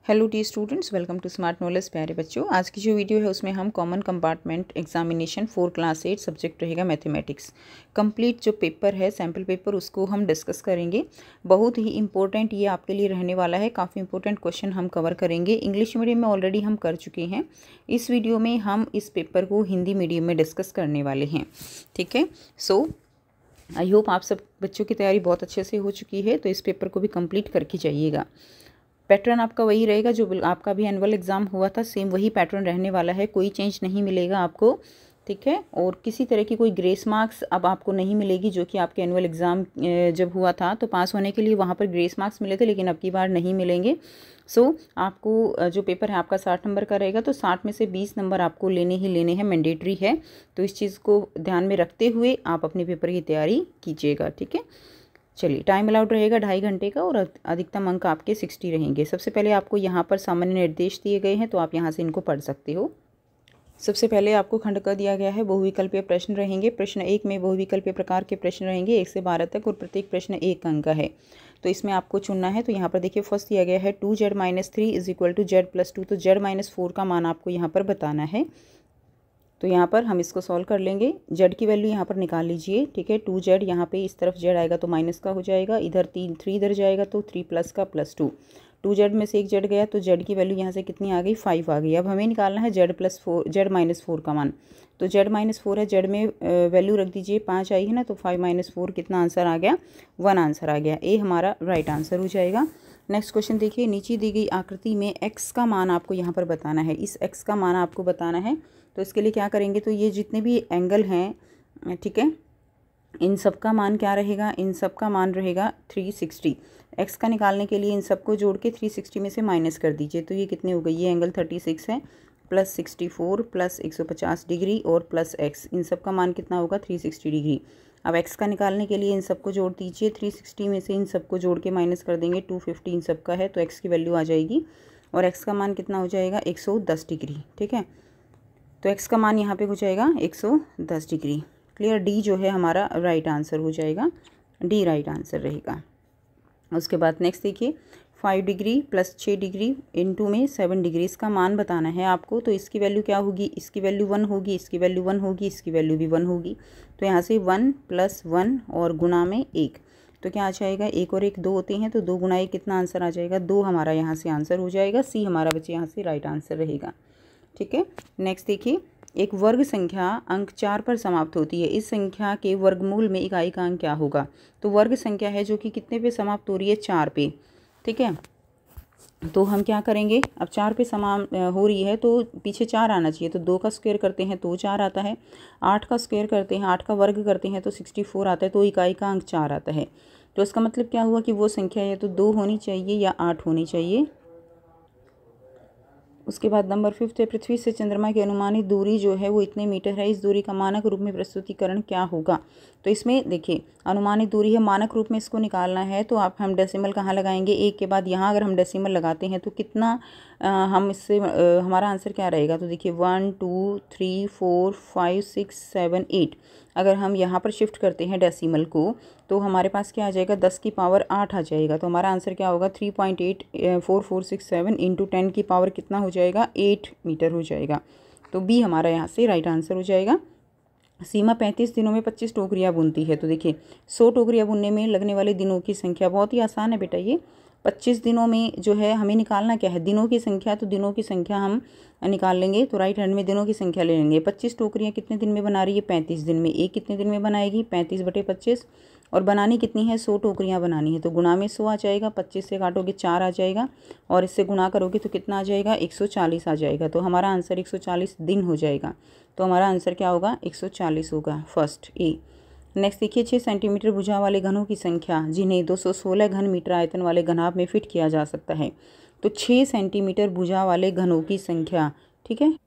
Hello dear students, welcome to smart knowledge. प्यारे बच्चों, आज की जो वीडियो है उसमें हम common compartment examination 4 class 8 subject रहेगा मैथमेटिक्स कंप्लीट जो पेपर है सैम्पल पेपर उसको हम डिस्कस करेंगे। बहुत ही इंपॉर्टेंट ये आपके लिए रहने वाला है। काफ़ी इंपॉर्टेंट क्वेश्चन हम कवर करेंगे। इंग्लिश मीडियम में ऑलरेडी हम कर चुके हैं। इस वीडियो में हम इस पेपर को हिंदी मीडियम में डिस्कस करने वाले हैं। ठीक है, सो आई होप आप सब बच्चों की तैयारी बहुत अच्छे से हो चुकी है, तो इस पेपर को भी कंप्लीट करके जाइएगा। पैटर्न आपका वही रहेगा जो आपका भी एनुअल एग्ज़ाम हुआ था, सेम वही पैटर्न रहने वाला है। कोई चेंज नहीं मिलेगा आपको, ठीक है। और किसी तरह की कोई ग्रेस मार्क्स अब आपको नहीं मिलेगी, जो कि आपके एनुअल एग्ज़ाम जब हुआ था तो पास होने के लिए वहाँ पर ग्रेस मार्क्स मिले थे, लेकिन अब की बार नहीं मिलेंगे। सो आपको जो पेपर है आपका 60 नंबर का रहेगा, तो 60 में से 20 नंबर आपको लेने ही लेने हैं, मैंडेटरी है। तो इस चीज़ को ध्यान में रखते हुए आप अपने पेपर की तैयारी कीजिएगा, ठीक है। चलिए, टाइम अलाउड रहेगा 2.5 घंटे का और अधिकतम अंक आपके 60 रहेंगे। सबसे पहले आपको यहाँ पर सामान्य निर्देश दिए गए हैं, तो आप यहाँ से इनको पढ़ सकते हो। सबसे पहले आपको खंड क दिया गया है, बहुविकल्पीय प्रश्न रहेंगे। प्रश्न 1 में बहुविकल्पीय प्रकार के प्रश्न रहेंगे 1 से 12 तक, और प्रत्येक प्रश्न 1 अंक का है। तो इसमें आपको चुनना है। तो यहाँ पर देखिए फर्स्ट दिया गया है 2z-3 = z+2। तो z-4 का मान आपको यहाँ पर बताना है। तो यहाँ पर हम इसको सॉल्व कर लेंगे। z की वैल्यू यहाँ पर निकाल लीजिए, ठीक है। 2z यहाँ पे इस तरफ z आएगा तो माइनस का हो जाएगा, इधर 3 इधर जाएगा तो 3 प्लस का +2। 2z में से एक z गया तो z की वैल्यू यहाँ से कितनी आ गई, 5 आ गई। अब हमें निकालना है z-4 का मान। तो z-4 है, z में वैल्यू रख दीजिए, 5 आई है ना, तो 5-4 कितना आंसर आ गया, 1 आंसर आ गया। ए हमारा राइट आंसर हो जाएगा। नेक्स्ट क्वेश्चन देखिए, नीचे दी गई आकृति में x का मान आपको यहाँ पर बताना है। इस x का मान आपको बताना है। तो इसके लिए क्या करेंगे, तो ये जितने भी एंगल हैं, ठीक है, इन सब का मान क्या रहेगा, इन सब का मान रहेगा 360। x का निकालने के लिए इन सबको जोड़ के 360 में से माइनस कर दीजिए। तो ये कितने हो गए, ये एंगल 36 है, +64 +150 डिग्री और +x, इन सब का मान कितना होगा, 360 डिग्री। अब x का निकालने के लिए इन सबको जोड़ दीजिए। 360 में से इन सबको जोड़ के माइनस कर देंगे, 250 इन सब का है, तो x की वैल्यू आ जाएगी और x का मान कितना हो जाएगा, 110 डिग्री, ठीक है। तो x का मान यहाँ पे हो जाएगा 110 डिग्री। क्लियर, डी जो है हमारा राइट आंसर हो जाएगा, डी राइट आंसर रहेगा। उसके बाद नेक्स्ट देखिए, 5 डिग्री + 6 डिग्री इनटू में 7 डिग्री, इसका मान बताना है आपको। तो इसकी वैल्यू क्या होगी, इसकी वैल्यू 1 होगी, इसकी वैल्यू 1 होगी, इसकी वैल्यू भी 1 होगी। तो यहाँ से 1 + 1 और गुना में 1, तो क्या आ जाएगा, 1 और 1 2 होते हैं, तो 2 गुना 1 कितना आंसर आ जाएगा, 2 हमारा यहाँ से आंसर हो जाएगा। सी हमारा बच्चे यहाँ से राइट आंसर रहेगा, ठीक है। नेक्स्ट देखिए, एक वर्ग संख्या अंक 4 पर समाप्त होती है। इस संख्या के वर्गमूल में इकाई का अंक क्या होगा। तो वर्ग संख्या है जो कि कितने पे समाप्त हो रही है, 4 पे, ठीक है। तो हम क्या करेंगे, अब 4 पे समाप्त हो रही है तो पीछे 4 आना चाहिए। तो 2 का स्क्वायर करते हैं तो 4 आता है, 8 का स्क्वायर करते हैं, 8 का वर्ग करते हैं तो 64 आता है, तो इकाई का अंक 4 आता है। तो इसका मतलब क्या हुआ कि वो संख्या या तो 2 होनी चाहिए या 8 होनी चाहिए। उसके बाद नंबर 5 है, पृथ्वी से चंद्रमा की अनुमानित दूरी जो है वो इतने मीटर है। इस दूरी का मानक रूप में प्रस्तुतिकरण क्या होगा। तो इसमें देखिए अनुमानित दूरी है, मानक रूप में इसको निकालना है तो हम डेसिमल कहाँ लगाएंगे, एक के बाद यहाँ अगर हम डेसिमल लगाते हैं तो कितना हम इससे हमारा आंसर क्या रहेगा। तो देखिए 1 2 3 4 5 6 7 8, अगर हम यहाँ पर शिफ्ट करते हैं डेसिमल को तो हमारे पास क्या आ जाएगा, 10 की पावर 8 आ जाएगा। तो हमारा आंसर क्या होगा, 3.84467 इंटू 10 की पावर कितना हो जाएगा, 8 मीटर हो जाएगा। तो बी हमारा यहाँ से राइट आंसर हो जाएगा। सीमा 35 दिनों में 25 टोकरियाँ बुनती है। तो देखिए 100 टोकरियाँ बुनने में लगने वाले दिनों की संख्या बहुत ही आसान है बेटा। ये 25 दिनों में जो है हमें निकालना क्या है, दिनों की संख्या। तो दिनों की संख्या हम निकाल लेंगे, तो राइट हैंड में दिनों की संख्या ले लेंगे। 25 टोकरियाँ कितने दिन में बना रही है, 35 दिन में। एक कितने दिन में बनाएगी, 35/25, और बनानी कितनी है, 100 टोकरियाँ बनानी है। तो गुणा में 100 आ जाएगा, 25 से काटोगे 4 आ जाएगा, और इससे गुणा करोगे तो कितना आ जाएगा, 140 आ जाएगा। तो हमारा आंसर 140 दिन हो जाएगा। तो हमारा आंसर क्या होगा, 140 होगा, फर्स्ट ए। नेक्स्ट देखिए, 6 सेंटीमीटर भुजा वाले घनों की संख्या जिन्हें 216 घन मीटर आयतन वाले घनाभ में फिट किया जा सकता है। तो 6 सेंटीमीटर भुजा वाले घनों की संख्या, ठीक है।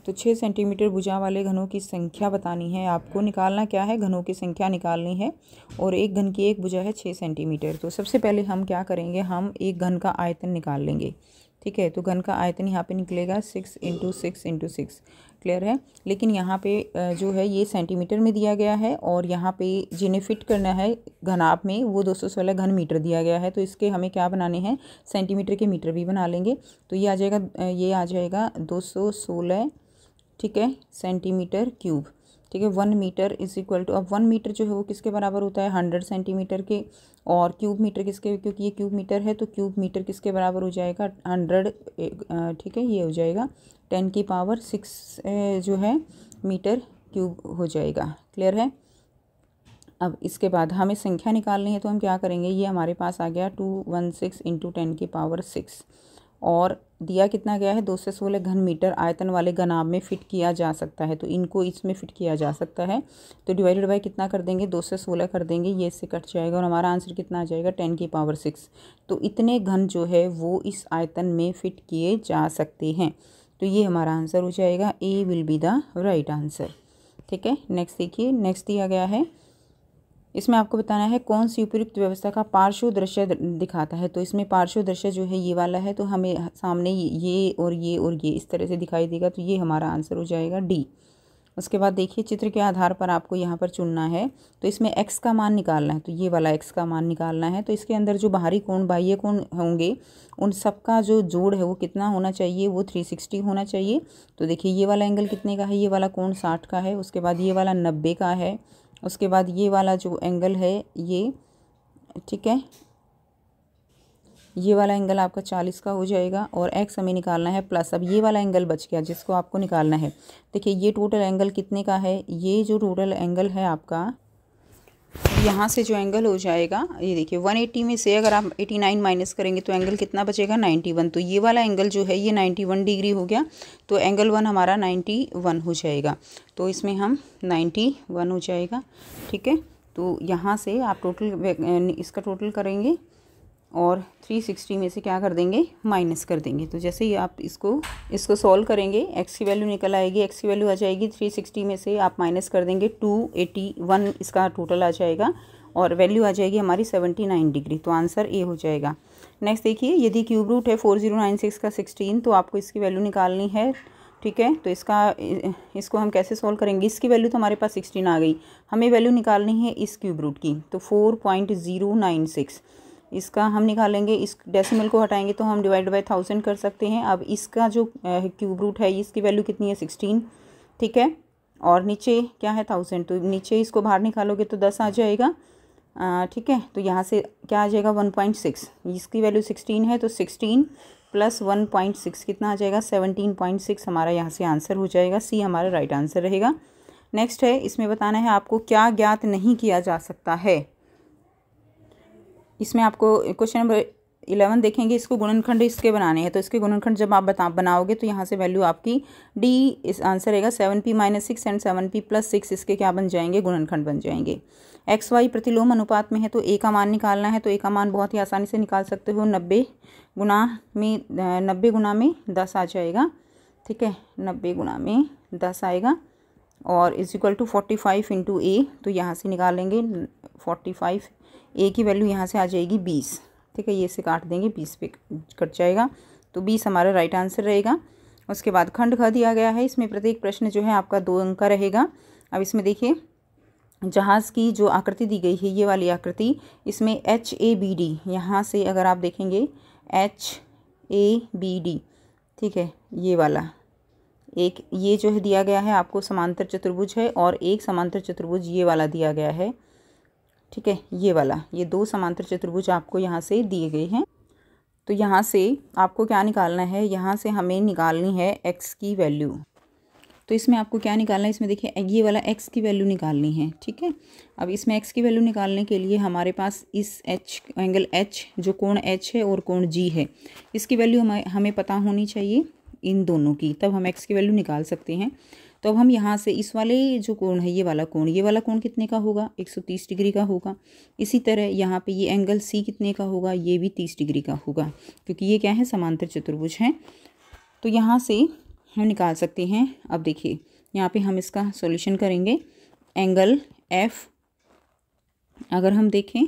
तो 6 सेंटीमीटर भुजा वाले घनों की संख्या बतानी है आपको, निकालना क्या है, घनों की संख्या निकालनी है। और एक घन की एक भुजा है 6 सेंटीमीटर। तो सबसे पहले हम क्या करेंगे, हम एक घन का आयतन निकाल लेंगे, ठीक है। तो घन का आयतन यहाँ पे निकलेगा 6 × 6 × 6। क्लियर है। लेकिन यहाँ पे जो है ये सेंटीमीटर में दिया गया है और यहाँ पे जिन्हें फिट करना है घनाभ में वो 216 घन मीटर दिया गया है। तो इसके हमें क्या बनाने हैं, सेंटीमीटर के मीटर भी बना लेंगे। तो ये आ जाएगा 216, ठीक है, सेंटीमीटर क्यूब। ठीक है। 1 मीटर इज इक्वल टू, अब 1 मीटर जो है वो किसके बराबर होता है, 100 सेंटीमीटर के। और क्यूब मीटर किसके, क्योंकि ये क्यूब मीटर है तो क्यूब मीटर किसके बराबर हो जाएगा, 100। ठीक है, ये हो जाएगा 10⁶ जो है मीटर क्यूब हो जाएगा। क्लियर है। अब इसके बाद हमें संख्या निकालनी है तो हम क्या करेंगे, ये हमारे पास आ गया 216 × 10⁶ और दिया कितना गया है, 216 घन मीटर आयतन वाले घनाभ में फिट किया जा सकता है। तो इनको इसमें फिट किया जा सकता है। तो डिवाइडेड बाय कितना कर देंगे, 2 से 16 कर देंगे, ये इससे कट जाएगा और हमारा आंसर कितना आ जाएगा, 10⁶। तो इतने घन जो है वो इस आयतन में फिट किए जा सकते हैं। तो ये हमारा आंसर हो जाएगा, A will be the right answer. ठीक है। नेक्स्ट देखिए, नेक्स्ट दिया गया है, इसमें आपको बताना है कौन सी उपयुक्त व्यवस्था का पार्श्व दृश्य दिखाता है। तो इसमें पार्श्व दृश्य जो है ये वाला है, तो हमें सामने ये और ये इस तरह से दिखाई देगा। तो ये हमारा आंसर हो जाएगा डी। उसके बाद देखिए, चित्र के आधार पर आपको यहाँ पर चुनना है। तो इसमें x का मान निकालना है, तो ये वाला x का मान निकालना है। तो इसके अंदर जो बाहरी कोण, बाह्य कोण होंगे, उन सब का जो जोड़ है वो कितना होना चाहिए, वो 360 होना चाहिए। तो देखिए ये वाला एंगल कितने का है, ये वाला कोण 60 का है। उसके बाद ये वाला 90 का है। उसके बाद ये वाला जो एंगल है ये, ठीक है, ये वाला एंगल आपका 40 का हो जाएगा और x हमें निकालना है प्लस। अब ये वाला एंगल बच गया जिसको आपको निकालना है। देखिए ये टोटल एंगल कितने का है, ये जो टोटल एंगल है आपका, यहाँ से जो एंगल हो जाएगा, ये देखिए 180 में से अगर आप 89 माइनस करेंगे तो एंगल कितना बचेगा, 91। तो ये वाला एंगल जो है ये 91 डिग्री हो गया। तो एंगल 1 हमारा 91 हो जाएगा। तो इसमें हम 91 हो जाएगा। ठीक है। तो यहाँ से आप टोटल इसका टोटल करेंगे और 360 में से क्या कर देंगे, माइनस कर देंगे। तो जैसे ही आप इसको सॉल्व करेंगे, x की वैल्यू निकल आएगी। x की वैल्यू आ जाएगी 360 में से आप माइनस कर देंगे 281, इसका टोटल आ जाएगा और वैल्यू आ जाएगी हमारी 79 डिग्री। तो आंसर ए हो जाएगा। नेक्स्ट देखिए, यदि क्यूब रूट है 4096 का 16 तो आपको इसकी वैल्यू निकालनी है। ठीक है। तो इसको हम कैसे सॉल्व करेंगे, इसकी वैल्यू तो हमारे पास 16 आ गई, हमें वैल्यू निकालनी है इस क्यूब रूट की। तो 4.096 इसका हम निकालेंगे। इस डेसिमल को हटाएंगे तो हम डिवाइड बाय 1000 कर सकते हैं। अब इसका जो क्यूब रूट है इसकी वैल्यू कितनी है, 16। ठीक है। और नीचे क्या है, 1000। तो नीचे इसको बाहर निकालोगे तो 10 आ जाएगा। ठीक है। तो यहाँ से क्या आ जाएगा, 1.6। इसकी वैल्यू 16 है तो 16 + 1.6 कितना आ जाएगा, 17.6 हमारा यहाँ से आंसर हो जाएगा। सी हमारा राइट आंसर रहेगा। नेक्स्ट है, इसमें बताना है आपको क्या ज्ञात नहीं किया जा सकता है। इसमें आपको क्वेश्चन नंबर 11 देखेंगे, इसको गुणनखंड इसके बनाने हैं। तो इसके गुणनखंड जब आप बनाओगे तो यहाँ से वैल्यू आपकी डी इस आंसर रहेगा 7p - 6 एंड 7p + 6 इसके क्या बन जाएंगे, गुणनखंड बन जाएंगे। XY प्रतिलोम अनुपात में है तो ए का मान निकालना है। तो ए का मान बहुत ही आसानी से निकाल सकते हो, 90 गुना में 10 आ जाएगा। ठीक है। 90 गुना में 10 आएगा और इज इक्वल टू 45 × a। तो यहाँ से निकालेंगे 45, a की वैल्यू यहाँ से आ जाएगी 20। ठीक है। ये से काट देंगे, 20 पे कट जाएगा। तो 20 हमारा राइट आंसर रहेगा। उसके बाद खंड ख दिया गया है, इसमें प्रत्येक प्रश्न जो है आपका 2 अंक का रहेगा। अब इसमें देखिए, जहाज़ की जो आकृति दी गई है ये वाली आकृति, इसमें HABD, यहाँ से अगर आप देखेंगे HABD, ठीक है, ये वाला एक, ये जो है दिया गया है आपको समांतर चतुर्भुज है और एक समांतर चतुर्भुज ये वाला दिया गया है। ठीक है। ये वाला, ये 2 समांतर चतुर्भुज आपको यहाँ से दिए गए हैं। तो यहाँ से आपको क्या निकालना है, यहाँ से हमें निकालनी है x की वैल्यू। तो इसमें आपको क्या निकालना है, इसमें देखिए ये वाला x की वैल्यू निकालनी है। ठीक है। अब इसमें x की वैल्यू निकालने के लिए हमारे पास इस एंगल H, जो कोण H है और कोण G है, इसकी वैल्यू हमें पता होनी चाहिए इन दोनों की, तब हम x की वैल्यू निकाल सकते हैं। तो अब हम यहाँ से इस वाले जो कोण है, ये वाला कोण कितने का होगा, 130 डिग्री का होगा। इसी तरह यहाँ पे ये एंगल C कितने का होगा, ये भी 30 डिग्री का होगा, क्योंकि ये क्या है, समांतर चतुर्भुज हैं। तो यहाँ से हम निकाल सकते हैं। अब देखिए यहाँ पे हम इसका सॉल्यूशन करेंगे। एंगल F, अगर हम देखें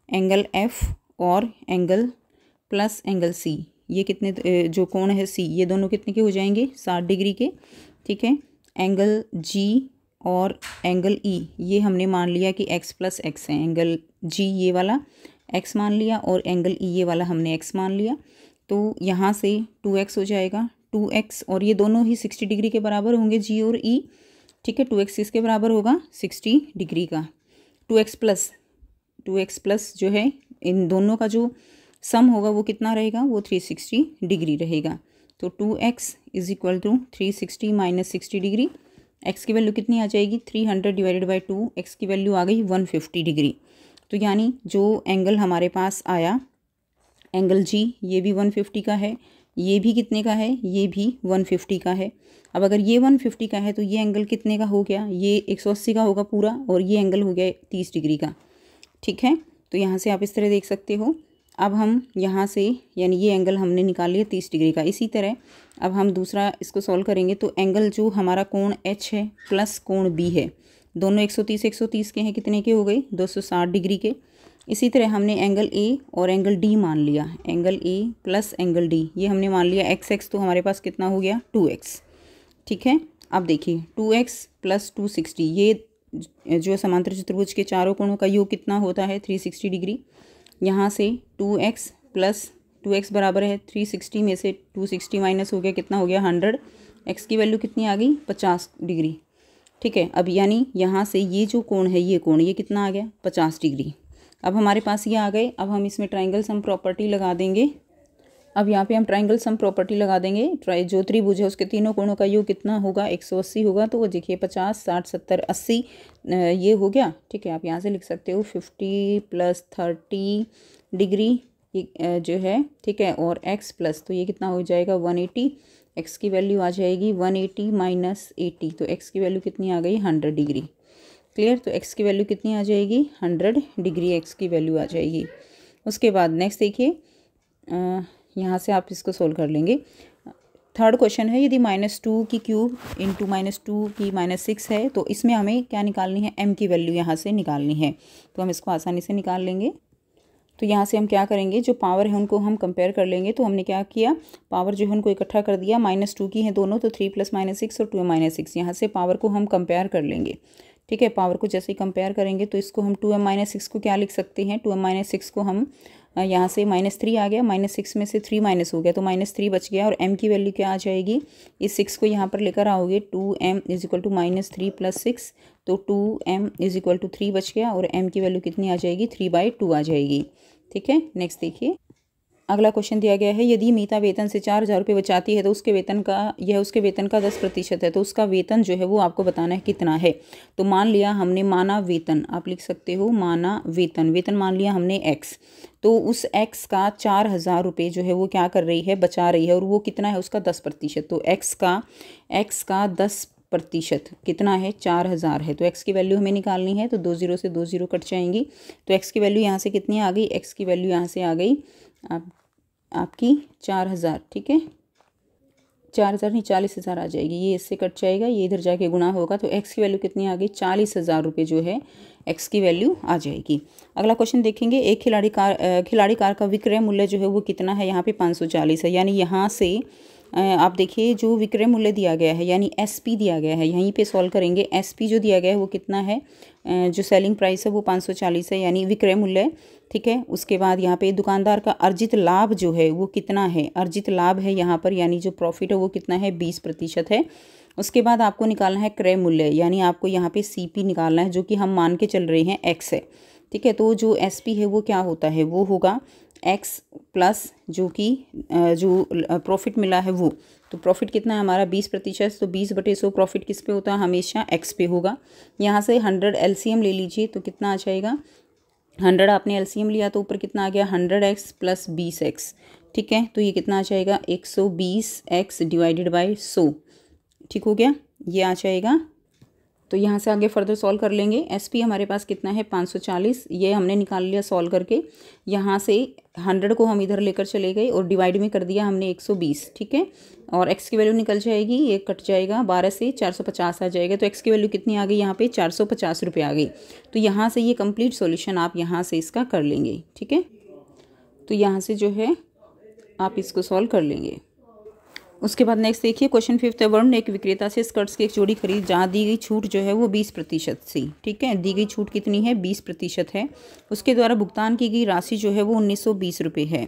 एंगल F और एंगल प्लस एंगल C, ये कितने जो कोण है सी, ये दोनों कितने के हो जाएंगे 60 डिग्री के। ठीक है, एंगल जी और एंगल ई ये हमने मान लिया कि x प्लस एक्स है। एंगल जी ये वाला x मान लिया और एंगल ई ये वाला हमने x मान लिया। तो यहाँ से 2x हो जाएगा, 2x और ये दोनों ही 60 डिग्री के बराबर होंगे जी और ई। ठीक है, 2x किसके बराबर होगा 60 डिग्री का। 2x प्लस जो है इन दोनों का जो सम होगा वो कितना रहेगा, वो 360 डिग्री रहेगा। तो 2x is equal to 360 minus 60 degree. x की वैल्यू कितनी आ जाएगी 300 डिवाइडेड बाई 2, x की वैल्यू आ गई 150 डिग्री। तो यानी जो एंगल हमारे पास आया एंगल जी ये भी 150 का है, ये भी कितने का है, ये भी 150 का है। अब अगर ये 150 का है तो ये एंगल कितने का हो गया, ये 180 का होगा पूरा और ये एंगल हो गया 30 डिग्री का। ठीक है, तो यहाँ से आप इस तरह देख सकते हो। अब हम यहाँ से यानी ये एंगल हमने निकाल लिया 30 डिग्री का। इसी तरह अब हम दूसरा इसको सॉल्व करेंगे तो एंगल जो हमारा कोण एच है प्लस कोण बी है, दोनों 130 के हैं, कितने के हो गए 260 डिग्री के। इसी तरह हमने एंगल ए और एंगल डी मान लिया, angle A plus angle D ये हमने मान लिया x तो हमारे पास कितना हो गया 2x। ठीक है, अब देखिए 2x प्लस 260 ये जो समांतर चतुर्भुज के चारों कोणों का योग कितना होता है 360 डिग्री। यहाँ से 2x प्लस 2x बराबर है 360 में से 260 माइनस हो गया कितना हो गया 100, x की वैल्यू कितनी आ गई 50 डिग्री। ठीक है, अब यानी यहाँ से ये जो कोण है ये कोण ये कितना आ गया 50 डिग्री। अब हमारे पास ये आ गए। अब हम इसमें ट्राइंगल सम प्रॉपर्टी लगा देंगे। अब यहाँ पे हम ट्राइंगल सम प्रॉपर्टी लगा देंगे। जो त्रिभुज है उसके तीनों कोणों का योग कितना होगा 180 होगा। तो वो देखिए 50 60 70 80 ये हो गया। ठीक है, आप यहाँ से लिख सकते हो 50 प्लस 30 डिग्री ये जो है। ठीक है, और x प्लस तो ये कितना हो जाएगा 180। x की वैल्यू आ जाएगी 180 माइनस 80 तो x की वैल्यू कितनी आ गई 100 डिग्री। क्लियर, तो x की वैल्यू कितनी आ जाएगी 100 डिग्री x की वैल्यू आ जाएगी। उसके बाद नेक्स्ट देखिए, यहाँ से आप इसको सोल्व कर लेंगे। थर्ड क्वेश्चन है, यदि -2 की क्यूब इंटू -2 की -6 है तो इसमें हमें क्या निकालनी है m की वैल्यू यहाँ से निकालनी है। तो हम इसको आसानी से निकाल लेंगे। तो यहाँ से हम क्या करेंगे, जो पावर है उनको हम कंपेयर कर लेंगे। तो हमने क्या किया, पावर जो है उनको इकट्ठा कर दिया, -2 की है दोनों, तो 3 + -6 और 2m - 6 यहाँ से पावर को हम कंपेयर कर लेंगे। ठीक है, पावर को जैसे ही कंपेयर करेंगे तो इसको हम 2m - 6 को क्या लिख सकते हैं, 2m - 6 को हम यहाँ से -3 आ गया, -6 में से 3 माइनस हो गया तो -3 बच गया। और m की वैल्यू क्या आ जाएगी, इस 6 को यहाँ पर लेकर आओगे 2m = -3 + 6 तो 2m = 3 बच गया और m की वैल्यू कितनी आ जाएगी 3/2 आ जाएगी। ठीक है, नेक्स्ट देखिए अगला क्वेश्चन दिया गया है, यदि मीता वेतन से 4000 रुपये बचाती है तो उसके वेतन का 10% है तो उसका वेतन जो है वो आपको बताना है कितना है। तो मान लिया हमने माना वेतन, आप लिख सकते हो माना वेतन, वेतन मान लिया हमने x, तो उस x का 4000 रुपये जो है वो क्या कर रही है, बचा रही है, और वो कितना है उसका 10%। तो x का 10% कितना है 4000 है। तो x की वैल्यू हमें निकालनी है, तो 2 0 से 2 0 कट जाएंगी। तो x की वैल्यू यहाँ से कितनी आ गई, x की वैल्यू यहाँ से आ गई आपकी 4000। ठीक है, 4000 नहीं 40000 आ जाएगी, ये इससे कट जाएगा, ये इधर जाके गुणा होगा। तो x की वैल्यू कितनी आ गई 40000 रुपये जो है x की वैल्यू आ जाएगी। अगला क्वेश्चन देखेंगे, एक खिलाड़ी कार का विक्रय मूल्य जो है वो कितना है, यहाँ पे 540 है। यानी यहाँ से आप देखिए जो विक्रय मूल्य दिया गया है यानी SP दिया गया है, यहीं पे सॉल्व करेंगे। SP जो दिया गया है वो कितना है, जो सेलिंग प्राइस है वो 540 है यानी विक्रय मूल्य। ठीक है, उसके बाद यहाँ पे दुकानदार का अर्जित लाभ जो है वो कितना है, अर्जित लाभ है यहाँ पर यानी जो प्रॉफिट है वो कितना है 20% है। उसके बाद आपको निकालना है क्रय मूल्य, यानी आपको यहाँ पे CP निकालना है जो कि हम मान के चल रहे हैं x है। ठीक है, तो जो SP है वो क्या होता है, वो होगा x प्लस जो कि जो प्रॉफिट मिला है वो, तो प्रॉफिट कितना है हमारा 20%, तो 20/100 प्रॉफिट किस पे होता है, हमेशा x पे होगा। यहाँ से 100 LCM ले लीजिए तो कितना आ जाएगा, 100 आपने LCM लिया तो ऊपर कितना आ गया 100x प्लस 20x। ठीक है, तो ये कितना आ जाएगा 120x डिवाइडेड बाई 100। ठीक हो गया, ये आ जाएगा। तो यहाँ से आगे फर्दर सॉल्व कर लेंगे। SP हमारे पास कितना है 540, ये हमने निकाल लिया सॉल्व करके। यहाँ से 100 को हम इधर लेकर चले गए और डिवाइड में कर दिया हमने 120। ठीक है, और x की वैल्यू निकल जाएगी, ये कट जाएगा, 12 से 450 आ जाएगा। तो x की वैल्यू कितनी आ गई यहाँ पे 450 रुपये आ गई। तो यहाँ से ये कंप्लीट सॉल्यूशन आप यहाँ से इसका कर लेंगे। ठीक है, तो यहाँ से जो है आप इसको सॉल्व कर लेंगे। उसके बाद नेक्स्ट देखिए क्वेश्चन 5th। वरुण ने एक विक्रेता से स्कर्ट्स की एक जोड़ी खरीद जहाँ दी गई छूट जो है वो 20% थी। ठीक है, दी गई छूट कितनी है? 20% है। उसके द्वारा भुगतान की गई राशि जो है वो 1920 रुपये है।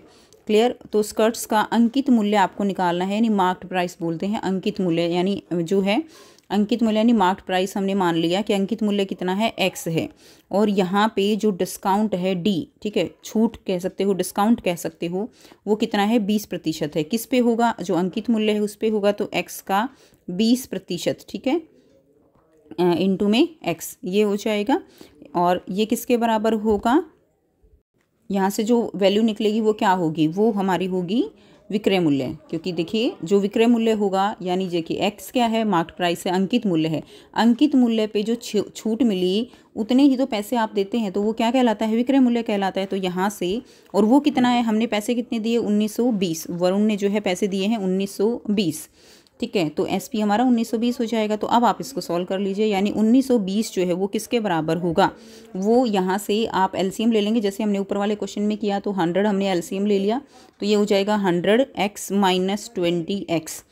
क्लियर। तो स्कर्ट्स का अंकित मूल्य आपको निकालना है, यानी मार्क्ड प्राइस बोलते हैं अंकित मूल्य, यानी जो है अंकित मूल्य यानी मार्क्ड प्राइस। हमने मान लिया कि अंकित मूल्य कितना है? x है। और यहाँ पे जो डिस्काउंट है d, ठीक है, छूट कह सकते हो, डिस्काउंट कह सकते हो, वो कितना है? 20% है। किस पे होगा? जो अंकित मूल्य है उस पे होगा, तो x का 20%, ठीक है, इंटू में x ये हो जाएगा। और ये किसके बराबर होगा? यहाँ से जो वैल्यू निकलेगी वो क्या होगी? वो हमारी होगी विक्रय मूल्य, क्योंकि देखिए जो विक्रय मूल्य होगा यानी देखिए x क्या है? मार्केट प्राइस है, अंकित मूल्य है। अंकित मूल्य पे जो छूट मिली उतने ही तो पैसे आप देते हैं, तो वो क्या कहलाता है? विक्रय मूल्य कहलाता है। तो यहाँ से, और वो कितना है? हमने पैसे कितने दिए? 1920। वरुण ने जो है पैसे दिए हैं 1920। ठीक है, तो एस पी हमारा 1920 हो जाएगा। तो अब आप इसको सॉल्व कर लीजिए, यानी 1920 जो है वो किसके बराबर होगा? वो यहाँ से आप एलसीएम ले लेंगे, जैसे हमने ऊपर वाले क्वेश्चन में किया। तो 100 हमने एलसीएम ले लिया, तो ये हो जाएगा 100x माइनस 20x।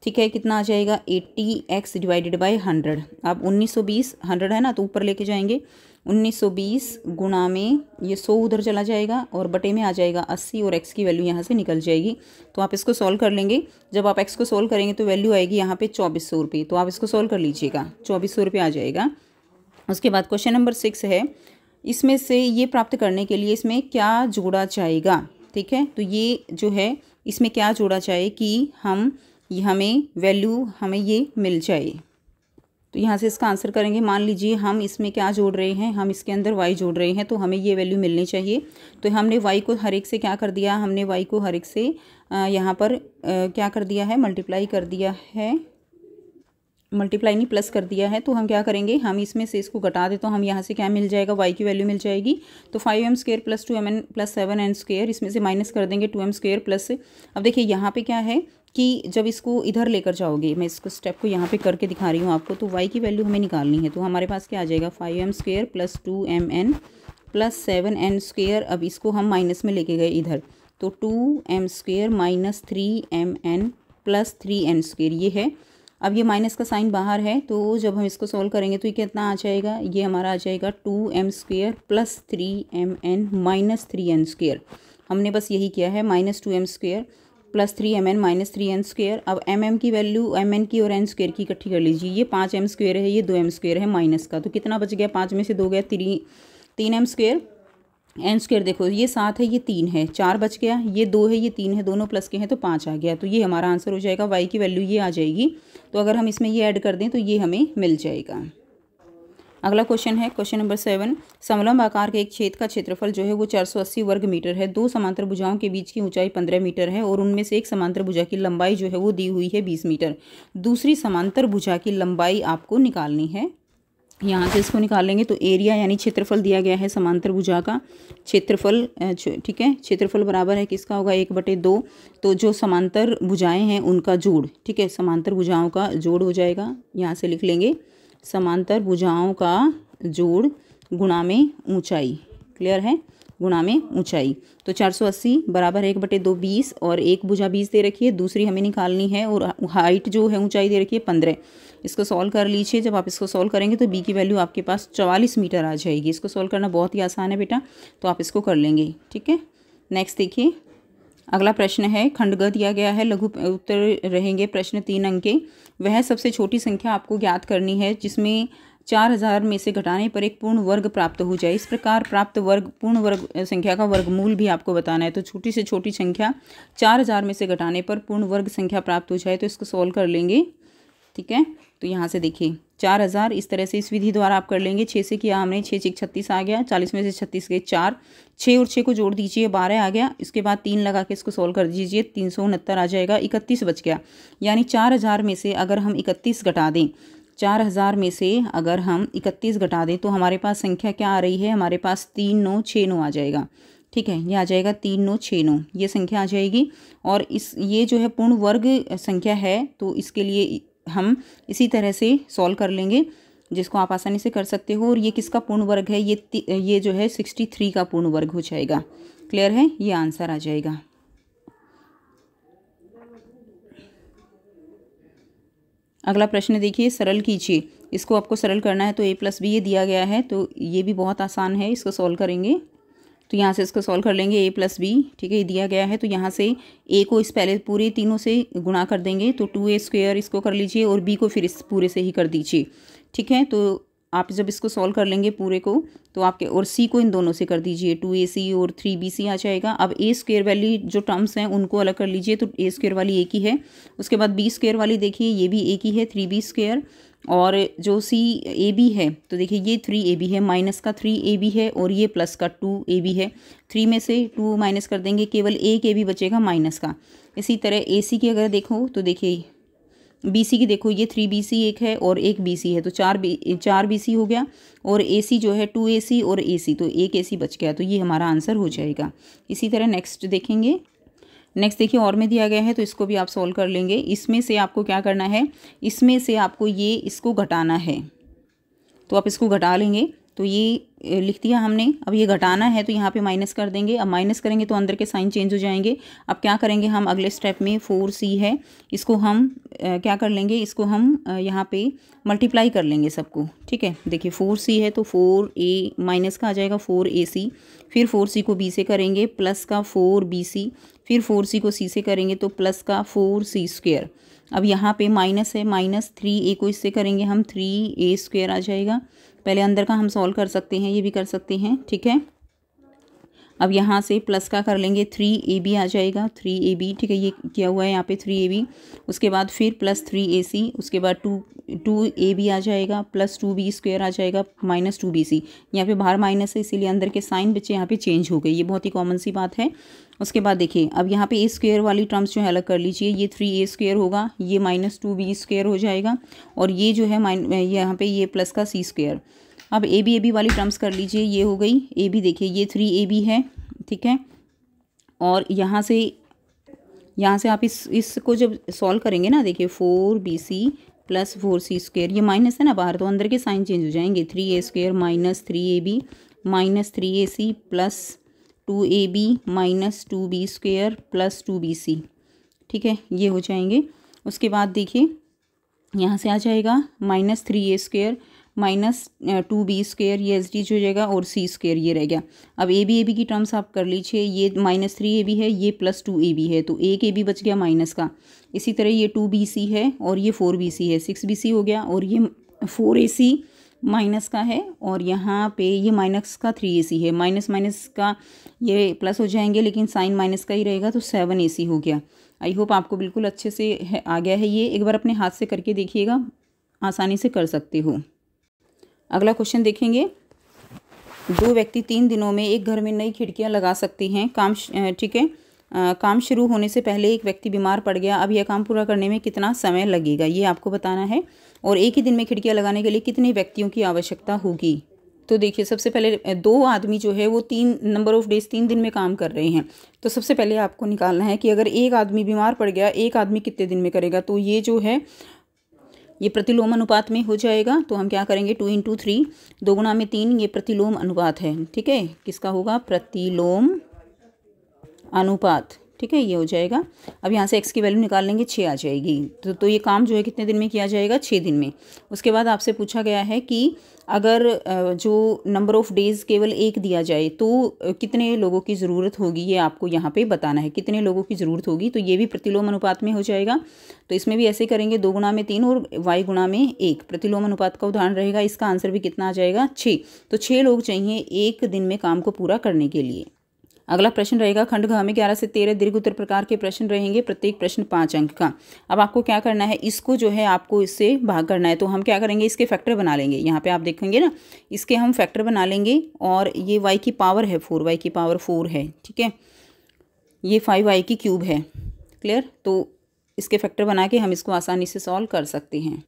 ठीक है, कितना आ जाएगा? 80x divided by 100। अब 1920 100 है ना, तो ऊपर लेके जाएंगे। 1920 गुणा में ये 100 उधर चला जाएगा और बटे में आ जाएगा 80 और x की वैल्यू यहाँ से निकल जाएगी। तो आप इसको सॉल्व कर लेंगे। जब आप x को सॉल्व करेंगे तो वैल्यू आएगी यहाँ पे 2400 रुपये। तो आप इसको सॉल्व कर लीजिएगा, 2400 रुपये आ जाएगा। उसके बाद क्वेश्चन नंबर 6 है, इसमें से ये प्राप्त करने के लिए इसमें क्या जोड़ा जाएगा? ठीक है, तो ये जो है इसमें क्या जोड़ा जाए कि हमें वैल्यू हमें ये मिल जाए। तो यहाँ से इसका आंसर करेंगे। मान लीजिए हम इसमें क्या जोड़ रहे हैं? हम इसके अंदर y जोड़ रहे हैं, तो हमें ये वैल्यू मिलनी चाहिए। तो हमने y को हर एक से क्या कर दिया? हमने y को हर एक से यहाँ पर क्या कर दिया है? मल्टीप्लाई कर दिया है, मल्टीप्लाई नहीं प्लस कर दिया है। तो हम क्या करेंगे? हम इसमें से इसको घटा दे, तो हम यहाँ से क्या मिल जाएगा? y की वैल्यू मिल जाएगी। तो 5m² plus 2mn plus 7n², इसमें से माइनस कर देंगे 2m² प्लस। अब देखिए यहाँ पे क्या है कि जब इसको इधर लेकर जाओगे, मैं इसको स्टेप को यहाँ पे करके दिखा रही हूँ आपको, तो y की वैल्यू हमें निकालनी है। तो हमारे पास क्या आ जाएगा? 5m² plus 2mn plus 7n²। अब इसको हम माइनस में लेके गए इधर, तो 2m² minus 3mn plus 3n², ये है। अब ये माइनस का साइन बाहर है, तो जब हम इसको सॉल्व करेंगे तो ये कितना आ जाएगा? ये हमारा आ जाएगा 2m² plus 3mn minus 3n²। हमने बस यही किया है, minus 2m² plus 3mn minus 3n²। अब mm की वैल्यू mn की और n² की इकट्ठी कर लीजिए। ये 5m² है, ये 2m² है माइनस का, तो कितना बच गया? 5 में से 2 गया, 3m²। n² देखो ये 7 है, ये 3 है, 4 बच गया। ये 2 है, ये 3 है, दोनों प्लस के हैं तो 5 आ गया। तो ये हमारा आंसर हो जाएगा। y की वैल्यू ये आ जाएगी। तो अगर हम इसमें ये ऐड कर दें तो ये हमें मिल जाएगा। अगला क्वेश्चन है क्वेश्चन नंबर 7। समलंब आकार के एक छेद का क्षेत्रफल जो है वो 480 वर्ग मीटर है। दो समांतर भुजाओं के बीच की ऊंचाई 15 मीटर है और उनमें से एक समांतर भुजा की लंबाई जो है वो दी हुई है 20 मीटर। दूसरी समांतर भुजा की लंबाई आपको निकालनी है। यहाँ से इसको निकालेंगे तो एरिया यानी क्षेत्रफल दिया गया है समांतर भुजा का क्षेत्रफल, ठीक है, क्षेत्रफल बराबर है किसका होगा? 1/2। तो जो समांतर भुजाएं हैं उनका जोड़, ठीक है, समांतर भुजाओं का जोड़ हो जाएगा। यहाँ से लिख लेंगे समांतर भुजाओं का जोड़ गुणा में ऊंचाई। क्लियर है? गुणा में ऊंचाई। तो 480 बराबर 1/2 20, और एक भुजा 20 दे रखी है, दूसरी हमें निकालनी है, और हाइट जो है ऊंचाई दे रखी है 15। इसको सॉल्व कर लीजिए। जब आप इसको सॉल्व करेंगे तो b की वैल्यू आपके पास 44 मीटर आ जाएगी। इसको सॉल्व करना बहुत ही आसान है बेटा, तो आप इसको कर लेंगे। ठीक है, नेक्स्ट देखिए अगला प्रश्न है। खंडग दिया गया है, लघु उत्तर रहेंगे। प्रश्न 3 अंक के। वह सबसे छोटी संख्या आपको ज्ञात करनी है जिसमें 4000 में से घटाने पर एक पूर्ण वर्ग प्राप्त हो जाए। इस प्रकार प्राप्त वर्ग पूर्ण वर्ग संख्या का वर्गमूल भी आपको बताना है। तो छोटी से छोटी संख्या 4000 में से घटाने पर पूर्ण वर्ग संख्या प्राप्त हो जाए, तो इसको सॉल्व कर लेंगे। ठीक है, तो यहाँ से देखिए 4000 इस तरह से इस विधि द्वारा आप कर लेंगे। 6 से किया हमने, 6 6 36 आ गया, 40 में से 36 गए 4, 6 और 6 को जोड़ दीजिए 12 आ गया। इसके बाद 3 लगा के इसको सॉल्व कर दीजिए, 369 आ जाएगा। 31 बच गया, यानी 4000 में से अगर हम 31 घटा दें, 4000 में से अगर हम 31 घटा दें तो हमारे पास संख्या क्या आ रही है? हमारे पास 3969 आ जाएगा। ठीक है, ये आ जाएगा 3969, ये संख्या आ जाएगी। और ये जो है पूर्ण वर्ग संख्या है, तो इसके लिए हम इसी तरह से सॉल्व कर लेंगे, जिसको आप आसानी से कर सकते हो। और ये किसका पूर्ण वर्ग है? ये जो है 63 का पूर्ण वर्ग हो जाएगा। क्लियर है? ये आंसर आ जाएगा। अगला प्रश्न देखिए, सरल कीजिए। इसको आपको सरल करना है तो a + b ये दिया गया है, तो ये भी बहुत आसान है, इसको सॉल्व करेंगे। तो यहाँ से इसको सॉल्व कर लेंगे a + b, ठीक है, ये दिया गया है। तो यहाँ से a को इस पहले पूरे तीनों से गुणा कर देंगे, तो 2a² इसको कर लीजिए और b को फिर इस पूरे से ही कर दीजिए, ठीक है। तो आप जब इसको सॉल्व कर लेंगे पूरे को, तो आपके और c को इन दोनों से कर दीजिए, 2ac और 3bc आ जाएगा। अब a² वाली जो टर्म्स हैं उनको अलग कर लीजिए, तो a² वाली एक ही है। उसके बाद b² वाली देखिए, ये भी एक ही है, 3b²। और जो ab है, तो देखिए ये 3ab है, माइनस का 3ab है और ये प्लस का 2ab है। 3 में से 2 माइनस कर देंगे, केवल एक ab बचेगा माइनस का। इसी तरह ac की अगर देखो तो देखिए BC की देखो, ये 3BC एक है और एक BC है, तो 4 BC हो गया। और AC जो है 2AC और AC, तो एक AC बच गया, तो ये हमारा आंसर हो जाएगा। इसी तरह नेक्स्ट देखेंगे। नेक्स्ट देखिए, और में दिया गया है, तो इसको भी आप सॉल्व कर लेंगे। इसमें से आपको क्या करना है, इसमें से आपको ये इसको घटाना है, तो आप इसको घटा लेंगे। तो ये लिख दिया हमने। अब ये घटाना है तो यहाँ पे माइनस कर देंगे। अब माइनस करेंगे तो अंदर के साइन चेंज हो जाएंगे। अब क्या करेंगे हम अगले स्टेप में, 4c है, इसको हम क्या कर लेंगे, इसको हम यहाँ पे मल्टीप्लाई कर लेंगे सबको, ठीक है। देखिए 4c है तो 4a माइनस का आ जाएगा 4ac, फिर 4c को b से करेंगे प्लस का 4bc, फिर 4c को c से करेंगे तो प्लस का 4c²। अब यहाँ पे माइनस है, माइनस 3a को इससे करेंगे हम 3a² आ जाएगा। पहले अंदर का हम सॉल्व कर सकते हैं, ये भी कर सकते हैं, ठीक है। अब यहाँ से प्लस का कर लेंगे, 3ab आ जाएगा, 3ab, ठीक है, ये किया हुआ है यहाँ पे 3ab। उसके बाद फिर प्लस 3ac, उसके बाद 2ab आ जाएगा, प्लस 2b² आ जाएगा, माइनस 2bc। यहाँ पे बाहर माइनस है इसीलिए अंदर के साइन बच्चे यहाँ पे चेंज हो गए, ये बहुत ही कॉमन सी बात है। उसके बाद देखिए, अब यहाँ पे a² वाली टर्म्स जो है अलग कर लीजिए, ये 3a² होगा, ये माइनस 2b² हो जाएगा, और ये जो है यहाँ पे ये प्लस का c²। अब ab वाली टर्म्स कर लीजिए, ये हो गई ab, देखिए ये 3ab है, ठीक है। और यहाँ से आप इसको जब सॉल्व करेंगे ना, देखिए 4bc प्लस 4c², ये माइनस है ना बाहर, तो अंदर के साइन चेंज हो जाएंगे, 3a² minus 3ab minus 3ac plus 2ab minus 2b² plus 2bc, ठीक है, ये हो जाएंगे। उसके बाद देखिए यहाँ से आ जाएगा माइनस 3a² माइनस 2b², ये एच हो जाएगा, और c² ये रह गया। अब ab की टर्म्स आप कर लीजिए, ये माइनस 3ab है, ये प्लस 2ab है, तो एक ab बच गया माइनस का। इसी तरह ये 2bc है और ये 4bc है, 6bc हो गया, और ये 4ac माइनस का है, और यहाँ पे ये माइनस का 3ac है, माइनस माइनस का ये प्लस हो जाएंगे, लेकिन साइन माइनस का ही रहेगा, तो 7ac हो गया। आई होप आपको बिल्कुल अच्छे से आ गया है। ये एक बार अपने हाथ से करके देखिएगा, आसानी से कर सकते हो। अगला क्वेश्चन देखेंगे। 2 व्यक्ति 3 दिनों में एक घर में नई खिड़कियां लगा सकते हैं। काम, ठीक है, काम शुरू होने से पहले एक व्यक्ति बीमार पड़ गया। अब यह काम पूरा करने में कितना समय लगेगा, ये आपको बताना है। और एक ही दिन में खिड़कियां लगाने के लिए कितने व्यक्तियों की आवश्यकता होगी। तो देखिए, सबसे पहले 2 आदमी जो है वो 3 नंबर ऑफ डेज 3 दिन में काम कर रहे हैं। तो सबसे पहले आपको निकालना है कि अगर एक आदमी बीमार पड़ गया, एक आदमी कितने दिन में करेगा। तो ये जो है ये प्रतिलोम अनुपात में हो जाएगा। तो हम क्या करेंगे, 2 × 3, 2 गुणा में 3, ये प्रतिलोम अनुपात है, ठीक है। किसका होगा, प्रतिलोम अनुपात, ठीक है, ये हो जाएगा। अब यहाँ से x की वैल्यू निकाल लेंगे, 6 आ जाएगी। तो ये काम जो है कितने दिन में किया जाएगा, 6 दिन में। उसके बाद आपसे पूछा गया है कि अगर जो नंबर ऑफ़ डेज़ केवल 1 दिया जाए तो कितने लोगों की ज़रूरत होगी, ये आपको यहाँ पे बताना है, कितने लोगों की ज़रूरत होगी। तो ये भी प्रतिलोम अनुपात में हो जाएगा। तो इसमें भी ऐसे करेंगे, 2 गुणा में 3 और y गुणा में 1, प्रतिलोम अनुपात का उदाहरण रहेगा। इसका आंसर भी कितना आ जाएगा, 6। तो 6 लोग चाहिए एक दिन में काम को पूरा करने के लिए। अगला प्रश्न रहेगा, खंड घ में 11 से 13 दीर्घ उत्तर प्रकार के प्रश्न रहेंगे, प्रत्येक प्रश्न 5 अंक का। अब आपको क्या करना है, इसको जो है आपको इससे भाग करना है। तो हम क्या करेंगे, इसके फैक्टर बना लेंगे। यहाँ पे आप देखेंगे ना, इसके हम फैक्टर बना लेंगे। और ये y की पावर है 4, y की पावर 4 है, ठीक है। ये 5y की क्यूब है, क्लियर। तो इसके फैक्टर बना के हम इसको आसानी से सॉल्व कर सकते हैं।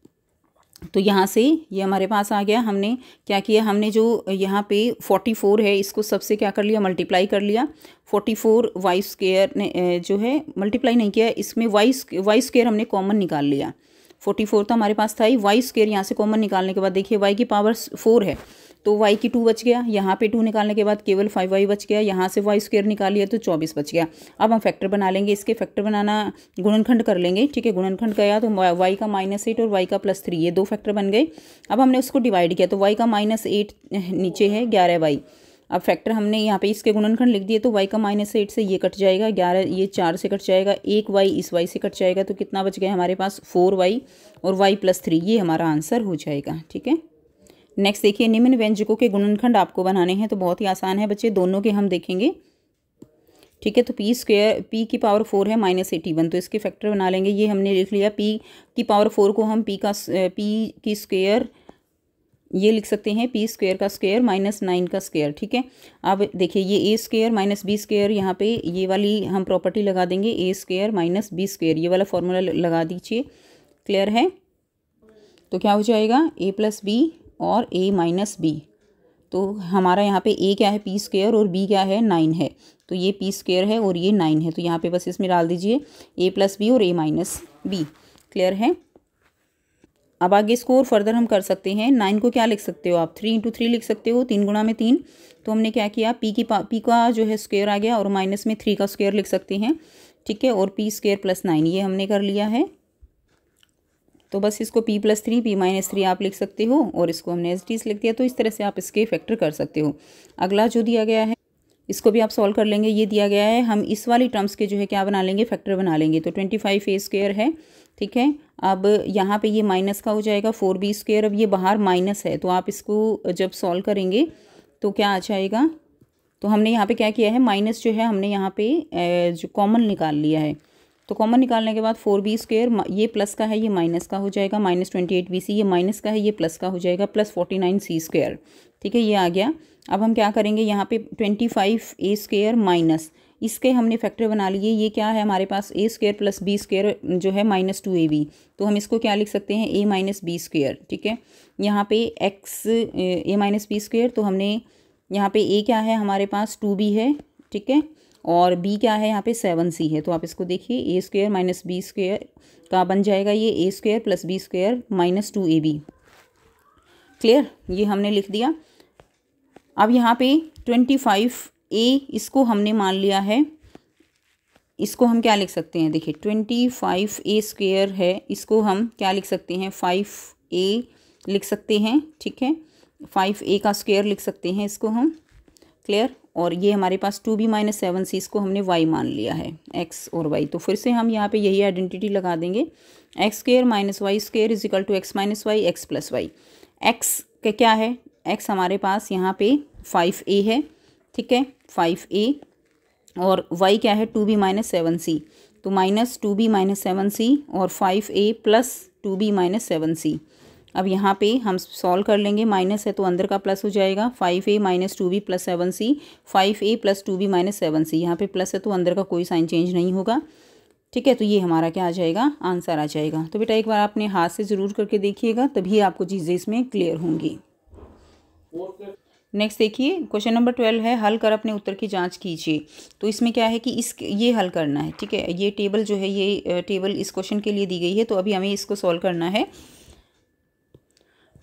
तो यहाँ से ये हमारे पास आ गया। हमने क्या किया, हमने जो यहाँ पे 44 है, इसको सबसे क्या कर लिया, मल्टीप्लाई कर लिया। 44 y² ने जो है मल्टीप्लाई नहीं किया, इसमें y² हमने कॉमन निकाल लिया। 44 तो हमारे पास था ही, y² यहाँ से कॉमन निकालने के बाद देखिए y की पावर 4 है, तो y की 2 बच गया, यहाँ पे 2 निकालने के बाद केवल 5y बच गया, यहाँ से y स्क्वायर निकालिए तो 24 बच गया। अब हम फैक्टर बना लेंगे, इसके फैक्टर बनाना गुणनखंड कर लेंगे, ठीक है। गुणनखंड गया तो y का -8 और y का +3, ये 2 फैक्टर बन गए। अब हमने उसको डिवाइड किया तो y का -8 नीचे है 11y। अब फैक्टर हमने यहाँ पे इसके गुणनखंड लिख दिए तो y का -8 से ये कट जाएगा, 11 ये 4 से कट जाएगा, एक y इस y से कट जाएगा, तो कितना बच गया हमारे पास 4y और y +3, ये हमारा आंसर हो जाएगा, ठीक है। नेक्स्ट देखिए, निम्न व्यंजकों के गुणनखंड आपको बनाने हैं, तो बहुत ही आसान है बच्चे, दोनों के हम देखेंगे, ठीक है। तो p की पावर 4 है -81, तो इसके फैक्टर बना लेंगे, ये हमने लिख लिया। p की पावर 4 को हम p की स्क्वायर ये लिख सकते हैं, p स्क्वायर का स्क्वायर -9 का स्क्वायर, ठीक है। अब देखिए ये a स्क्वायर -b स्क्वायर, यहाँ पे ये वाली हम प्रॉपर्टी लगा देंगे, a स्क्वायर -b स्क्वायर, ये वाला फॉर्मूला लगा दीजिए, क्लियर है। तो क्या हो जाएगा a + b और a - b, तो हमारा यहाँ पे a क्या है p स्क्वायर और b क्या है 9 है, तो ये p स्क्वायर है और ये 9 है, तो यहाँ पे बस इसमें डाल दीजिए a + b और a - b, क्लियर है। अब आगे इसको और फर्दर हम कर सकते हैं, 9 को क्या लिख सकते हो आप, 3 × 3 लिख सकते हो, 3 गुणा में 3। तो हमने क्या किया, p का जो है स्क्वायर आ गया और माइनस में 3 का स्क्वायर लिख सकते हैं, ठीक है, और p स्क्वायर + 9 ये हमने कर लिया है। तो बस इसको p + 3 p - 3 आप लिख सकते हो और इसको हमने एज इट इज लिख दिया। तो इस तरह से आप इसके फैक्टर कर सकते हो। अगला जो दिया गया है इसको भी आप सॉल्व कर लेंगे, ये दिया गया है, हम इस वाली टर्म्स के जो है क्या बना लेंगे, फैक्टर बना लेंगे। तो 25a² है, ठीक है। अब यहाँ पे ये माइनस का हो जाएगा 4b², अब ये बाहर माइनस है, तो आप इसको जब सॉल्व करेंगे तो क्या आ जाएगा, तो हमने यहाँ पे क्या किया है, माइनस जो है हमने यहाँ पे जो कॉमन निकाल लिया है, तो कॉमन निकालने के बाद 4b², ये प्लस का है ये माइनस का हो जाएगा, -28bc, ये माइनस का है ये प्लस का हो जाएगा, +49c², ठीक है, ये आ गया। अब हम क्या करेंगे, यहाँ पे 25a² माइनस इसके हमने फैक्टर बना लिए, ये क्या है हमारे पास a² + b² जो है -2ab, तो हम इसको क्या लिख सकते हैं, a - b², ठीक है। यहाँ पे x a - b², तो हमने यहाँ पे a क्या है हमारे पास 2b है, ठीक है, और b क्या है यहाँ पे 7c है, तो आप इसको देखिए a² - b² का बन जाएगा ये a² + b² -2ab, क्लियर, ये हमने लिख दिया। अब यहाँ पे 25a इसको हमने मान लिया है, इसको हम क्या लिख सकते हैं, देखिए 25a² है, इसको हम क्या लिख सकते हैं, 5a लिख सकते हैं, ठीक है, 5a का स्क्वायर लिख सकते हैं इसको हम, क्लियर। और ये हमारे पास 2b - 7c, इसको हमने y मान लिया है, x और y। तो फिर से हम यहाँ पे यही आइडेंटिटी लगा देंगे, x² - y² = x - y, x + y। x का क्या है, x हमारे पास यहाँ पे 5a है, ठीक है, 5a, और y क्या है 2b - 7c, तो -2b - 7c और 5a + 2b - 7c। अब यहाँ पे हम सॉल्व कर लेंगे, माइनस है तो अंदर का प्लस हो जाएगा, 5a - 2b + 7c, 5a + 2b - 7c, यहाँ पे प्लस है तो अंदर का कोई साइन चेंज नहीं होगा, ठीक है। तो ये हमारा क्या आ जाएगा, आंसर आ जाएगा। तो बेटा एक बार आपने हाथ से ज़रूर करके देखिएगा, तभी आपको चीज़ें इसमें क्लियर होंगी। नेक्स्ट देखिए, क्वेश्चन नंबर 12 है, हल कर अपने उत्तर की जांच कीजिए। तो इसमें क्या है कि ये हल करना है, ठीक है, ये टेबल जो है ये टेबल इस क्वेश्चन के लिए दी गई है, तो अभी हमें इसको सॉल्व करना है।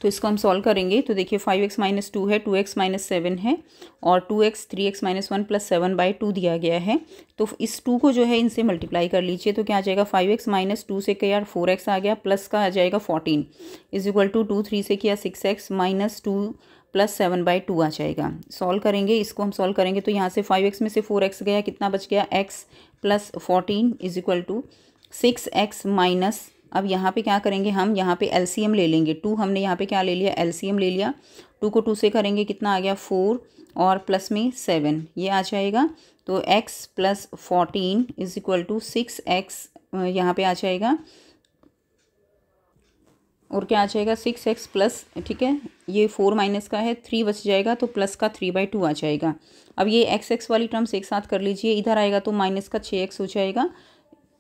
तो इसको हम सॉल्व करेंगे, तो देखिए 5x - 2 है, 2x - 7 है, और 2x 3x - 1 + 7/2 दिया गया है। तो इस 2 को जो है इनसे मल्टीप्लाई कर लीजिए, तो क्या आ जाएगा, 5x - 2 से किया 4x आ गया, प्लस का आ जाएगा 14 = 2, 3 से किया 6x - 2 + 7/2 आ जाएगा। सॉल्व करेंगे, इसको हम सॉल्व करेंगे तो यहाँ से 5x में से 4x गया, कितना बच गया, x + 14 = 6x माइनस, अब यहाँ पे क्या करेंगे, हम यहाँ पे एलसीएम ले लेंगे, 2 हमने यहाँ पे क्या ले लिया, एलसीएम ले लिया, 2 को 2 से करेंगे, कितना आ गया 4 और प्लस में 7, ये आ जाएगा। तो x + 14 = 6x यहाँ पे आ जाएगा, और क्या आ जाएगा 6x प्लस, ठीक है, ये 4 माइनस का है, 3 बच जाएगा, तो प्लस का 3/2 आ जाएगा। अब ये x वाली टर्म्स एक साथ कर लीजिए, इधर आएगा तो माइनस का 6x हो जाएगा,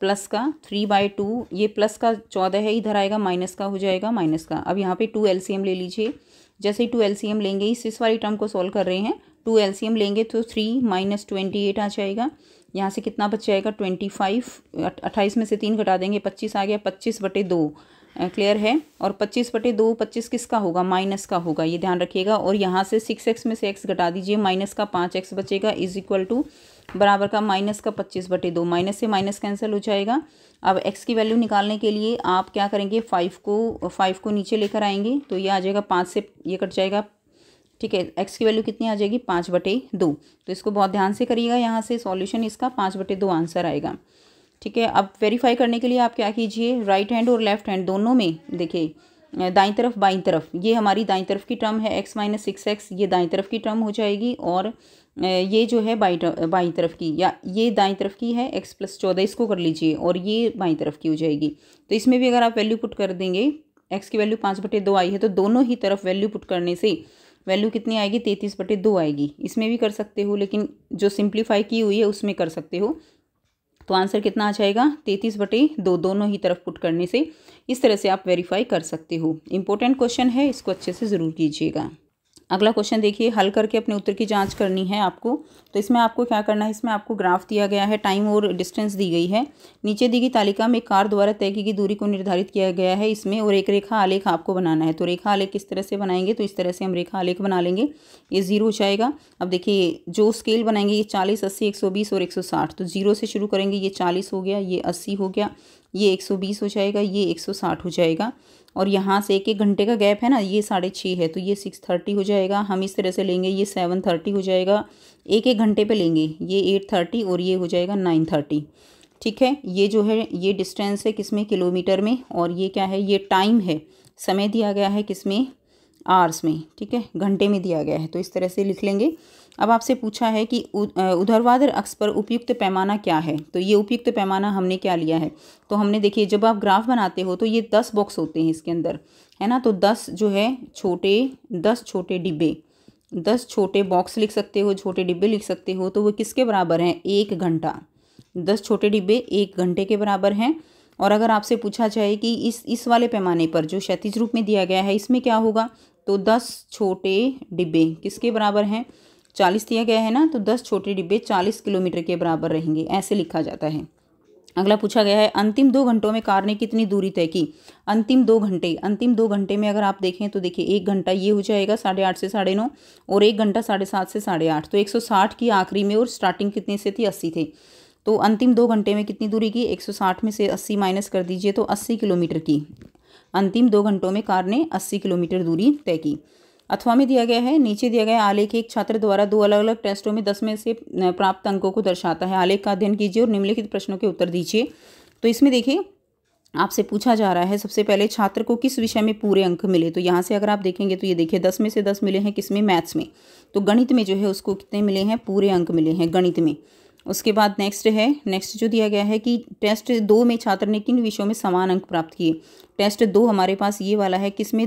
प्लस का 3/2, ये प्लस का 14 है, इधर आएगा माइनस का हो जाएगा, माइनस का। अब यहाँ पे 2 एलसीएम ले लीजिए, जैसे ही 2 एलसीएम लेंगे, इस वाली टर्म को सॉल्व कर रहे हैं, 2 एलसीएम लेंगे तो 3 - 28 आ जाएगा, यहाँ से कितना बच जाएगा 25, 28 में से 3 घटा देंगे 25 आ गया, 25/2, क्लियर है। और 25/2 25 किसका होगा, माइनस का होगा, ये ध्यान रखिएगा। और यहाँ से 6x में से x घटा दीजिए, माइनस का 5x बचेगा इज इक्वल टू बराबर का माइनस का 25/2, माइनस से माइनस कैंसिल हो जाएगा। अब x की वैल्यू निकालने के लिए आप क्या करेंगे, 5 को नीचे लेकर आएंगे तो ये आ जाएगा 5 से ये कट जाएगा, ठीक है। x की वैल्यू कितनी आ जाएगी, 5/2। तो इसको बहुत ध्यान से करिएगा, यहाँ से सॉल्यूशन इसका 5/2 आंसर आएगा, ठीक है। अब वेरीफाई करने के लिए आप क्या कीजिए, राइट हैंड और लेफ्ट हैंड दोनों में देखिए दाईं तरफ बाईं तरफ, ये हमारी दाईं तरफ की टर्म है x - 6x, ये दाईं तरफ की टर्म हो जाएगी। और ये जो है बाईं तरफ की, या ये दाईं तरफ की है x + 14, इसको कर लीजिए, और ये बाईं तरफ की हो जाएगी। तो इसमें भी अगर आप वैल्यू पुट कर देंगे, x की वैल्यू 5/2 आई है, तो दोनों ही तरफ वैल्यू पुट करने से वैल्यू कितनी आएगी, 33/2 आएगी। इसमें भी कर सकते हो, लेकिन जो सिंप्लीफाई की हुई है उसमें कर सकते हो। तो आंसर कितना आ जाएगा, 33/2, दोनों ही तरफ पुट करने से। इस तरह से आप वेरीफाई कर सकते हो। इंपॉर्टेंट क्वेश्चन है, इसको अच्छे से ज़रूर कीजिएगा। अगला क्वेश्चन देखिए, हल करके अपने उत्तर की जांच करनी है आपको। तो इसमें आपको क्या करना है, इसमें आपको ग्राफ दिया गया है, टाइम और डिस्टेंस दी गई है। नीचे दी गई तालिका में कार द्वारा तय की गई दूरी को निर्धारित किया गया है इसमें, और एक रेखा आलेख आपको बनाना है। तो रेखा आलेख किस तरह से बनाएंगे, तो इस तरह से हम रेखा आलेख बना लेंगे। ये 0 हो जाएगा। अब देखिए जो स्केल बनाएंगे, ये 40, 80, 120 और 160। तो 0 से शुरू करेंगे, ये 40 हो गया, ये 80 हो गया, ये 120 हो जाएगा, ये 160 हो जाएगा। और यहाँ से 1 घंटे का गैप है ना, ये 6:30 है, तो ये 6:30 हो जाएगा। हम इस तरह से लेंगे, ये 7:30 हो जाएगा। 1 घंटे पे लेंगे, ये 8:30 और ये हो जाएगा 9:30, ठीक है। ये जो है ये डिस्टेंस है किसमें, किलोमीटर में, और ये क्या है, ये टाइम है, समय दिया गया है किसमें, आवर्स में, ठीक है, घंटे में दिया गया है। तो इस तरह से लिख लेंगे। अब आपसे पूछा है कि ऊर्ध्वाधर अक्ष पर उपयुक्त पैमाना क्या है। तो ये उपयुक्त पैमाना हमने क्या लिया है, तो हमने देखिए जब आप ग्राफ बनाते हो तो ये 10 बॉक्स होते हैं इसके अंदर, है ना। तो 10 जो है 10 छोटे डिब्बे, 10 छोटे बॉक्स लिख सकते हो, छोटे डिब्बे लिख सकते हो। तो वो किसके बराबर हैं, 1 घंटा। 10 छोटे डिब्बे 1 घंटे के बराबर हैं। और अगर आपसे पूछा जाए कि इस वाले पैमाने पर जो क्षैतिज रूप में दिया गया है, इसमें क्या होगा, तो 10 छोटे डिब्बे किसके बराबर हैं, 40 दिया गया है ना, तो 10 छोटे डिब्बे 40 किलोमीटर के बराबर रहेंगे, ऐसे लिखा जाता है। अगला पूछा गया है, अंतिम 2 घंटों में कार ने कितनी दूरी तय की। अंतिम 2 घंटे में अगर आप देखें तो देखिए 1 घंटा ये हो जाएगा 8:30 से 9:30, और 1 घंटा 7:30 से 8:30। तो 160 की आखिरी में, और स्टार्टिंग कितने से थी, 80 थे। तो अंतिम 2 घंटे में कितनी दूरी की, 160 में से 80 माइनस कर दीजिए, तो 80 किलोमीटर की। अंतिम 2 घंटों में कार ने 80 किलोमीटर दूरी तय की। अथवा में दिया गया है, नीचे दिया गया आलेख एक छात्र द्वारा 2 अलग अलग टेस्टों में 10 में से प्राप्त अंकों को दर्शाता है। आलेख का अध्ययन कीजिए और निम्नलिखित प्रश्नों के उत्तर दीजिए। तो इसमें देखिए आपसे पूछा जा रहा है, सबसे पहले छात्र को किस विषय में पूरे अंक मिले। तो यहाँ से अगर आप देखेंगे तो ये देखिए 10 में से 10 मिले हैं किसमें, मैथ्स में। तो गणित में जो है उसको कितने मिले हैं, पूरे अंक मिले हैं गणित में। उसके बाद नेक्स्ट जो दिया गया है कि टेस्ट 2 में छात्र ने किन विषयों में समान अंक प्राप्त किए। टेस्ट 2 हमारे पास ये वाला है, किसमें,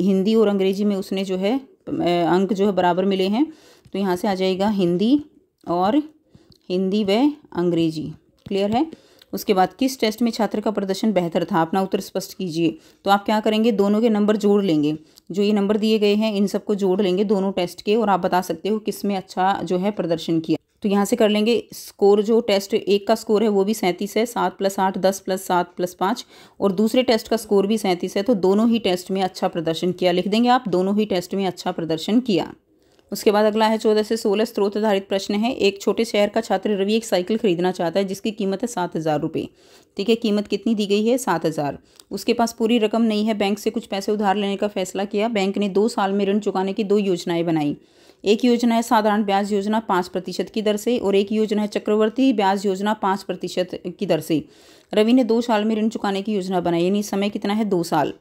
हिंदी और अंग्रेजी में उसने जो है अंक जो है बराबर मिले हैं। तो यहाँ से आ जाएगा हिंदी व अंग्रेजी, क्लियर है। उसके बाद किस टेस्ट में छात्र का प्रदर्शन बेहतर था, अपना उत्तर स्पष्ट कीजिए। तो आप क्या करेंगे, दोनों के नंबर जोड़ लेंगे, जो ये नंबर दिए गए हैं इन सबको जोड़ लेंगे दोनों टेस्ट के, और आप बता सकते हो किस में अच्छा जो है प्रदर्शन किया। तो यहाँ से कर लेंगे स्कोर, जो टेस्ट 1 का स्कोर है वो भी 37 है, 7 + 8 10 + 7 + 5, और दूसरे टेस्ट का स्कोर भी 37 है। तो दोनों ही टेस्ट में अच्छा प्रदर्शन किया, लिख देंगे आप, दोनों ही टेस्ट में अच्छा प्रदर्शन किया। उसके बाद अगला है 14 से 16 स्रोत आधारित प्रश्न है। एक छोटे शहर का छात्र रवि एक साइकिल खरीदना चाहता है जिसकी कीमत है 7,000 रुपये, ठीक है। कीमत कितनी दी गई है, 7,000। उसके पास पूरी रकम नहीं है, बैंक से कुछ पैसे उधार लेने का फैसला किया। बैंक ने 2 साल में ऋण चुकाने की 2 योजनाएं बनाई। एक योजना है साधारण ब्याज योजना 5% की दर से, और एक योजना है चक्रवर्ती ब्याज योजना 5% की दर से। रवि ने 2 साल में ऋण चुकाने की योजना बनाई, यानी समय कितना है, 2 साल।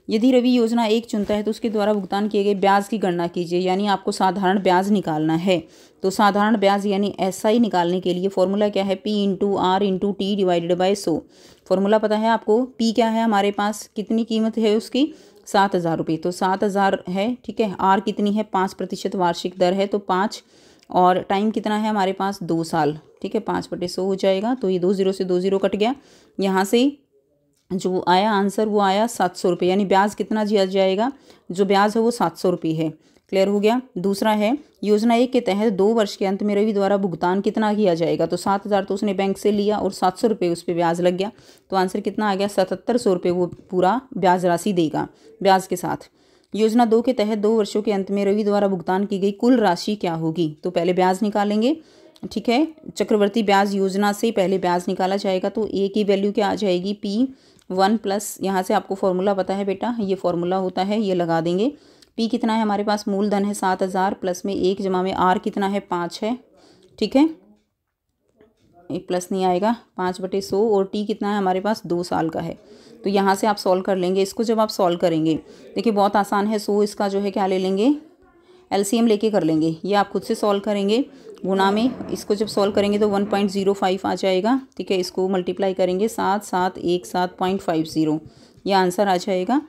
यदि रवि योजना 1 चुनता है तो उसके द्वारा भुगतान किए गए ब्याज की गणना कीजिए, यानी आपको साधारण ब्याज निकालना है। तो साधारण ब्याज यानी SI निकालने के लिए फॉर्मूला क्या है, P × R × T / 100। फॉर्मूला पता है आपको, P क्या है हमारे पास, कितनी कीमत है उसकी, 7,000 रुपये। तो 7,000 है, ठीक है। R कितनी है, 5% वार्षिक दर है, तो 5, और टाइम कितना है हमारे पास, 2 साल, ठीक है। 5/100 हो जाएगा। तो ये 2 0 से 2 0 कट गया। यहाँ से जो आया आंसर वो आया 700 रुपये, यानी ब्याज कितना दिया जाएगा, जो ब्याज है वो 700 रुपये है। क्लियर हो गया। दूसरा है योजना 1 के तहत 2 वर्ष के अंत में रवि द्वारा भुगतान कितना किया जाएगा। तो 7,000 तो उसने बैंक से लिया और 700 रुपये उस पर ब्याज लग गया, तो आंसर कितना आ गया 7,700 रुपये वो पूरा ब्याज राशि देगा ब्याज के साथ। योजना 2 के तहत 2 वर्षों के अंत में रवि द्वारा भुगतान की गई कुल राशि क्या होगी। तो पहले ब्याज निकालेंगे, ठीक है। चक्रवर्ती ब्याज योजना से पहले ब्याज निकाला जाएगा, तो ए की वैल्यू क्या आ जाएगी P1 प्लस, यहाँ से आपको फॉर्मूला पता है बेटा, ये फॉर्मूला होता है, ये लगा देंगे। P कितना है हमारे पास, मूलधन है 7,000 प्लस में 1 जमा में R कितना है 5 है, ठीक है, एक प्लस नहीं आएगा, 5/100 और T कितना है हमारे पास 2 साल का है। तो यहाँ से आप सॉल्व कर लेंगे इसको। जब आप सॉल्व करेंगे देखिए बहुत आसान है, 100 इसका जो है क्या ले लेंगे, LCM लेके कर लेंगे। ये आप खुद से सॉल्व करेंगे, गुणा में इसको जब सॉल्व करेंगे तो 1.05 आ जाएगा, ठीक है। इसको मल्टीप्लाई करेंगे 7717.50, ये आंसर आ जाएगा।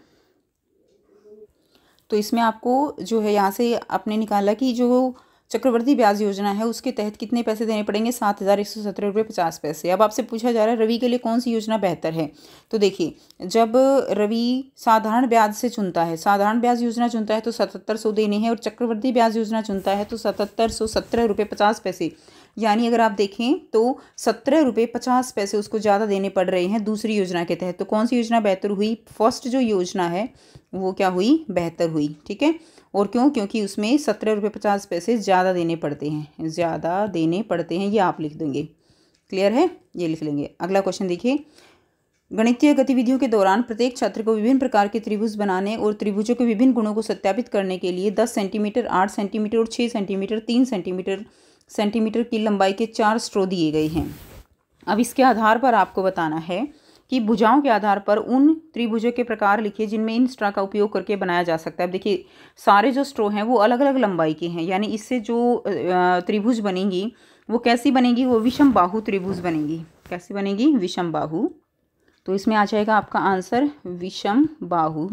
तो इसमें आपको जो है यहाँ से आपने निकाला कि जो चक्रवर्ती ब्याज योजना है उसके तहत कितने पैसे देने पड़ेंगे, 7,117 रुपये 50 पैसे। अब आपसे पूछा जा रहा है रवि के लिए कौन सी योजना बेहतर है। तो देखिए जब रवि साधारण ब्याज से चुनता है, साधारण ब्याज योजना चुनता है तो 7,700 देने हैं, और चक्रवर्ती ब्याज योजना चुनता है तो 7,717 रुपये 50 पैसे, यानी अगर आप देखें तो 17 रुपये 50 पैसे उसको ज़्यादा देने पड़ रहे हैं दूसरी योजना के तहत। तो कौन सी योजना बेहतर हुई, फर्स्ट जो योजना है वो क्या हुई, बेहतर हुई, ठीक है। और क्यों, क्योंकि उसमें 17 रुपये 50 पैसे ज़्यादा देने पड़ते हैं, ज़्यादा देने पड़ते हैं, ये आप लिख देंगे, क्लियर है, ये लिख लेंगे। अगला क्वेश्चन देखिए, गणितीय गतिविधियों के दौरान प्रत्येक छात्र को विभिन्न प्रकार के त्रिभुज बनाने और त्रिभुजों के विभिन्न गुणों को सत्यापित करने के लिए 10 सेंटीमीटर, 8 सेंटीमीटर और 6 सेंटीमीटर, 3 सेंटीमीटर की लंबाई के 4 स्ट्रो दिए गए हैं। अब इसके आधार पर आपको बताना है कि भुजाओं के आधार पर उन त्रिभुजों के प्रकार लिखिए जिनमें इन स्ट्रा का उपयोग करके बनाया जा सकता है। अब देखिए सारे जो स्ट्रो हैं वो अलग अलग लंबाई के हैं, यानी इससे जो त्रिभुज बनेगी वो कैसी बनेगी, वो विषम बाहु त्रिभुज बनेगी। कैसी बनेगी, विषम बाहु। तो इसमें आ जाएगा आपका आंसर विषम बाहु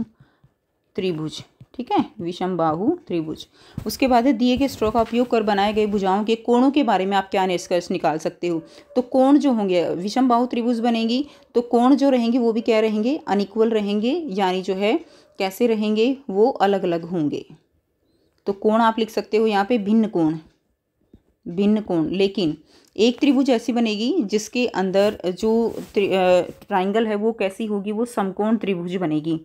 त्रिभुज, ठीक है, विषम बाहु त्रिभुज। उसके बाद है दिए गए स्ट्रो का उपयोग कर बनाए गए भुजाओं के कोणों के बारे में आप क्या निष्कर्ष निकाल सकते हो। तो कोण जो होंगे, विषम बाहु त्रिभुज बनेगी तो कोण जो रहेंगे वो भी क्या रहेंगे, अनइक्वल रहेंगे, यानी जो है कैसे रहेंगे, वो अलग अलग होंगे। तो कोण आप लिख सकते हो यहाँ पे भिन्न कोण, भिन्न कोण। लेकिन एक त्रिभुज ऐसी बनेगी जिसके अंदर जो ट्राइंगल है वो कैसी होगी, वो समकोण त्रिभुज बनेगी।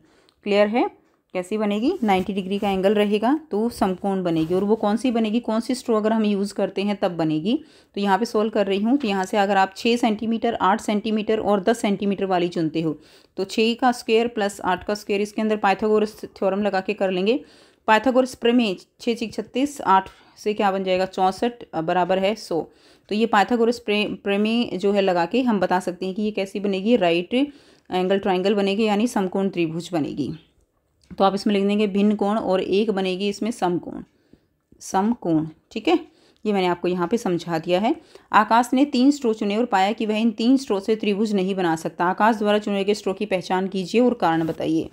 क्लियर है, कैसी बनेगी, 90 डिग्री का एंगल रहेगा तो समकोण बनेगी। और वो कौन सी बनेगी, कौन सी स्ट्रो अगर हम यूज़ करते हैं तब बनेगी। तो यहाँ पे सोल्व कर रही हूँ, तो यहाँ से अगर आप 6 सेंटीमीटर, 8 सेंटीमीटर और 10 सेंटीमीटर वाली चुनते हो तो 6 का स्क्वायर प्लस 8 का स्क्वायर, इसके अंदर पाइथागोरस थ्योरम लगा के कर लेंगे। पाइथागोरस प्रमेय 6 × 36, 8 से क्या बन जाएगा 64 बराबर है 100। तो ये पाइथागोरस प्रमेय जो है लगा के हम बता सकते हैं कि ये कैसी बनेगी, राइट एंगल ट्राइंगल बनेगी, यानी समकोण त्रिभुज बनेगी। तो आप इसमें लिख देंगे भिन्न कोण और एक बनेगी इसमें समकोण, समकोण, ठीक है। ये मैंने आपको यहाँ पे समझा दिया है। आकाश ने 3 स्ट्रो चुने और पाया कि वह इन 3 स्ट्रो से त्रिभुज नहीं बना सकता। आकाश द्वारा चुने गए स्ट्रो की पहचान कीजिए और कारण बताइए।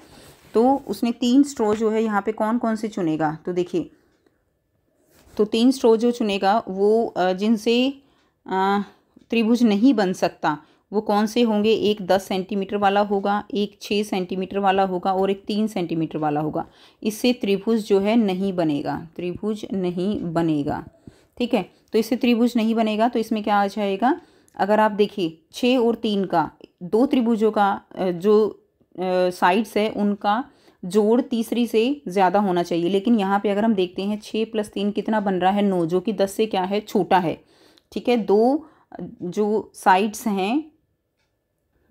तो उसने 3 स्ट्रो जो है यहाँ पे कौन कौन से चुनेगा, तो देखिए, तो 3 स्ट्रो जो चुनेगा वो जिनसे त्रिभुज नहीं बन सकता वो कौन से होंगे, एक 10 सेंटीमीटर वाला होगा, एक 6 सेंटीमीटर वाला होगा और एक 3 सेंटीमीटर वाला होगा। इससे त्रिभुज जो है नहीं बनेगा, त्रिभुज नहीं बनेगा, ठीक है। तो इससे त्रिभुज नहीं बनेगा, तो इसमें क्या आ जाएगा, अगर आप देखिए 6 और 3 का, 2 त्रिभुजों का जो साइड्स है उनका जोड़ तीसरी से ज़्यादा होना चाहिए। लेकिन यहाँ पे अगर हम देखते हैं 6 + 3 कितना बन रहा है 9, जो कि 10 से क्या है छोटा है, ठीक है। 2 जो साइड्स हैं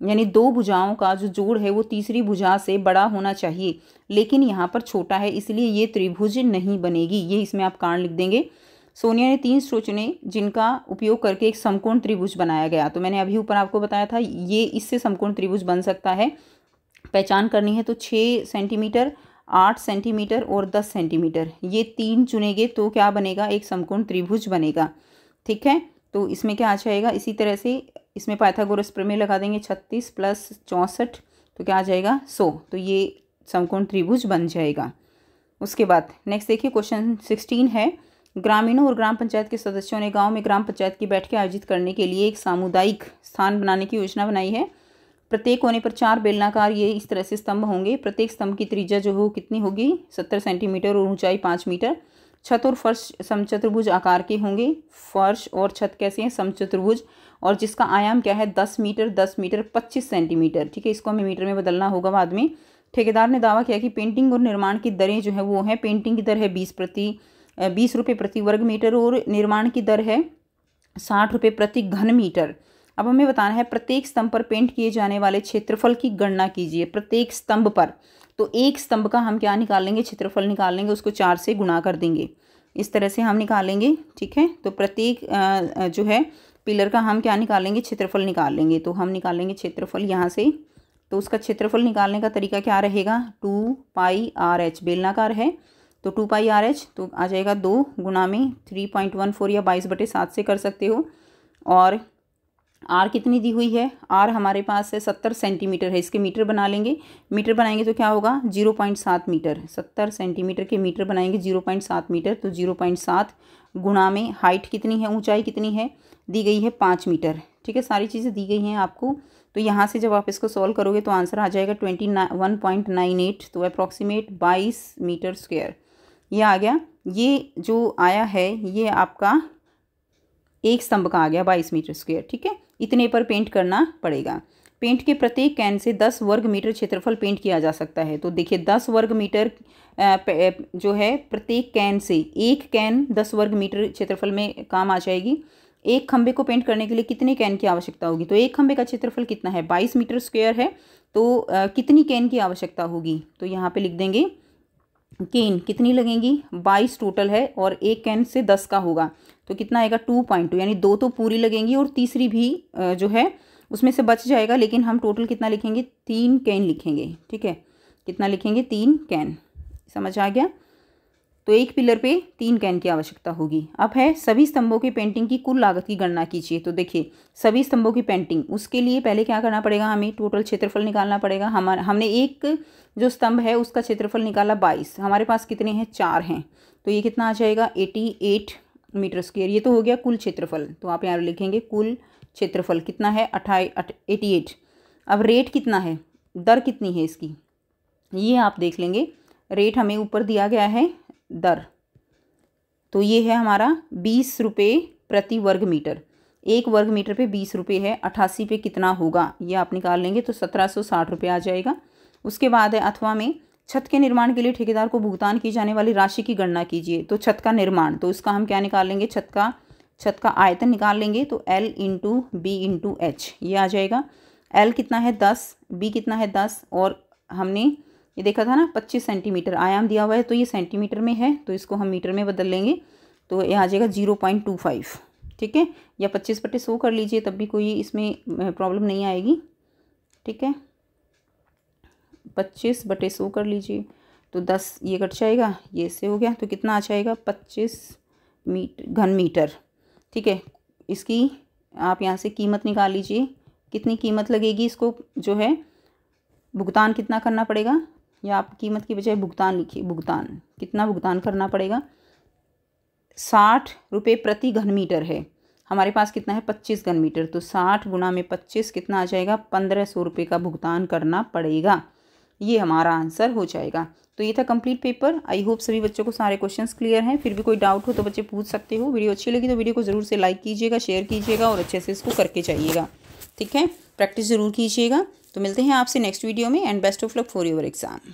यानी 2 भुजाओं का जो जोड़ है वो तीसरी भुजा से बड़ा होना चाहिए, लेकिन यहाँ पर छोटा है, इसलिए ये त्रिभुज नहीं बनेगी। ये इसमें आप कारण लिख देंगे। सोनिया ने 3 स्ट्रो चुने जिनका उपयोग करके एक समकोण त्रिभुज बनाया गया। तो मैंने अभी ऊपर आपको बताया था ये इससे समकोण त्रिभुज बन सकता है। पहचान करनी है तो 6 सेंटीमीटर, 8 सेंटीमीटर और 10 सेंटीमीटर, ये 3 चुनेंगे तो क्या बनेगा, एक समकोण त्रिभुज बनेगा, ठीक है। तो इसमें क्या आ जाएगा, इसी तरह से इसमें पाइथागोरस प्रमेय लगा देंगे, 36 + 64 तो क्या आ जाएगा 100। तो ये समकोण त्रिभुज बन जाएगा। उसके बाद नेक्स्ट देखिए क्वेश्चन 16 है, ग्रामीणों और ग्राम पंचायत के सदस्यों ने गांव में ग्राम पंचायत की बैठकें आयोजित करने के लिए एक सामुदायिक स्थान बनाने की योजना बनाई है। प्रत्येक कोने पर 4 बेलनाकार ये इस तरह से स्तंभ होंगे। प्रत्येक स्तंभ की त्रिज्या जो हो कितनी होगी 70 सेंटीमीटर और ऊंचाई 5 मीटर। छत और फर्श समचतुर्भुज आकार के होंगे। फर्श और छत कैसे हैं समचतुर्भुज, और जिसका आयाम क्या है 10 मीटर 10 मीटर 25 सेंटीमीटर। ठीक है, इसको हमें मीटर में बदलना होगा बाद में। ठेकेदार ने दावा किया कि पेंटिंग और निर्माण की दरें जो है वो है, पेंटिंग की दर है 20 रुपये प्रति वर्ग मीटर और निर्माण की दर है 60 रुपये प्रति घन मीटर। अब हमें बताना है प्रत्येक स्तंभ पर पेंट किए जाने वाले क्षेत्रफल की गणना कीजिए। प्रत्येक स्तंभ पर, तो एक स्तंभ का हम क्या निकाल लेंगे, क्षेत्रफल निकाल लेंगे, उसको 4 से गुणा कर देंगे। इस तरह से हम निकालेंगे। ठीक है, तो प्रत्येक जो है पिलर का हम क्या निकालेंगे, क्षेत्रफल निकाल लेंगे। तो हम निकालेंगे क्षेत्रफल यहाँ से। तो उसका क्षेत्रफल निकालने का तरीका क्या रहेगा, 2πr/h बेलनाकार है तो 2πr/h तो आ जाएगा 2 गुणा में 3.14 या 22/7 से कर सकते हो। और आर कितनी दी हुई है, आर हमारे पास है 70 सेंटीमीटर है, इसके मीटर बना लेंगे। मीटर बनाएंगे तो क्या होगा 0.7 मीटर। 70 सेंटीमीटर के मीटर बनाएंगे 0.7 मीटर, तो 0.7 गुणा में हाइट कितनी है, ऊंचाई कितनी है, दी गई है 5 मीटर। ठीक है, सारी चीज़ें दी गई हैं आपको। तो यहाँ से जब आप इसको सॉल्व करोगे तो आंसर आ जाएगा 21.98, तो अप्रॉक्सीमेट 22 मीटर स्क्वायर ये आ गया। ये जो आया है ये आपका एक स्तंभ का आ गया 22 मीटर स्क्वायर। ठीक है, इतने पर पेंट करना पड़ेगा। पेंट के प्रत्येक कैन से 10 वर्ग मीटर क्षेत्रफल पेंट किया जा सकता है। तो देखिए 10 वर्ग मीटर जो है प्रत्येक कैन से, एक कैन 10 वर्ग मीटर क्षेत्रफल में काम आ जाएगी। एक खंबे को पेंट करने के लिए कितने कैन की आवश्यकता होगी, तो एक खंबे का क्षेत्रफल कितना है 22 मीटर स्क्वायर है, तो कितनी कैन की आवश्यकता होगी, तो यहाँ पे लिख देंगे कैन कितनी लगेंगी 22 टोटल है, और एक कैन से 10 का होगा तो कितना आएगा 2.2, यानी 2 तो पूरी लगेंगी और तीसरी भी जो है उसमें से बच जाएगा, लेकिन हम टोटल कितना लिखेंगे 3 कैन लिखेंगे। ठीक है, कितना लिखेंगे 3 कैन, समझ आ गया। तो एक पिलर पे 3 कैन की आवश्यकता होगी। अब है सभी स्तंभों की पेंटिंग की कुल लागत की गणना कीजिए। तो देखिए सभी स्तंभों की पेंटिंग, उसके लिए पहले क्या करना पड़ेगा, हमें टोटल क्षेत्रफल निकालना पड़ेगा। हमने एक जो स्तंभ है उसका क्षेत्रफल निकाला 22, हमारे पास कितने हैं 4 हैं, तो ये कितना आ जाएगा 88 मीटर स्क्वायर। ये तो हो गया कुल क्षेत्रफल, तो आप यहाँ लिखेंगे कुल क्षेत्रफल कितना है 88। अब रेट कितना है, दर कितनी है इसकी, ये आप देख लेंगे। रेट हमें ऊपर दिया गया है दर, तो ये है हमारा 20 रुपये प्रति वर्ग मीटर। एक वर्ग मीटर पे 20 रुपये है, 88 पे कितना होगा ये आप निकाल लेंगे, तो 1760 रुपये आ जाएगा। उसके बाद है अथवा में छत के निर्माण के लिए ठेकेदार को भुगतान की जाने वाली राशि की गणना कीजिए। तो छत का निर्माण, तो इसका हम क्या निकाल लेंगे, छत का आयतन निकाल लेंगे, तो L × B × H ये आ जाएगा। L कितना है 10, B कितना है 10, और हमने ये देखा था ना 25 सेंटीमीटर आयाम दिया हुआ है, तो ये सेंटीमीटर में है तो इसको हम मीटर में बदल लेंगे, तो ये आ जाएगा 0.25। ठीक है, या 25/100 कर लीजिए, तब भी कोई इसमें प्रॉब्लम नहीं आएगी। ठीक है, 25/100 कर लीजिए, तो 10 ये कट जाएगा, ये इससे हो गया, तो कितना आ जाएगा 25 घन मीटर। ठीक है, इसकी आप यहाँ से कीमत निकाल लीजिए, कितनी कीमत लगेगी, इसको जो है भुगतान कितना करना पड़ेगा, या आप कीमत की बजाय भुगतान लिखिए, भुगतान कितना भुगतान करना पड़ेगा, 60 रुपये प्रति घन मीटर है, हमारे पास कितना है 25 घन मीटर, तो 60 गुणा में 25 कितना आ जाएगा 1500 रुपये का भुगतान करना पड़ेगा। ये हमारा आंसर हो जाएगा। तो ये था कंप्लीट पेपर। आई होप सभी बच्चों को सारे क्वेश्चंस क्लियर हैं। फिर भी कोई डाउट हो तो बच्चे पूछ सकते हो। वीडियो अच्छी लगी तो वीडियो को ज़रूर से लाइक कीजिएगा, शेयर कीजिएगा और अच्छे से इसको करके जाइएगा। ठीक है, प्रैक्टिस ज़रूर कीजिएगा। तो मिलते हैं आपसे नेक्स्ट वीडियो में, and best of luck for your exam.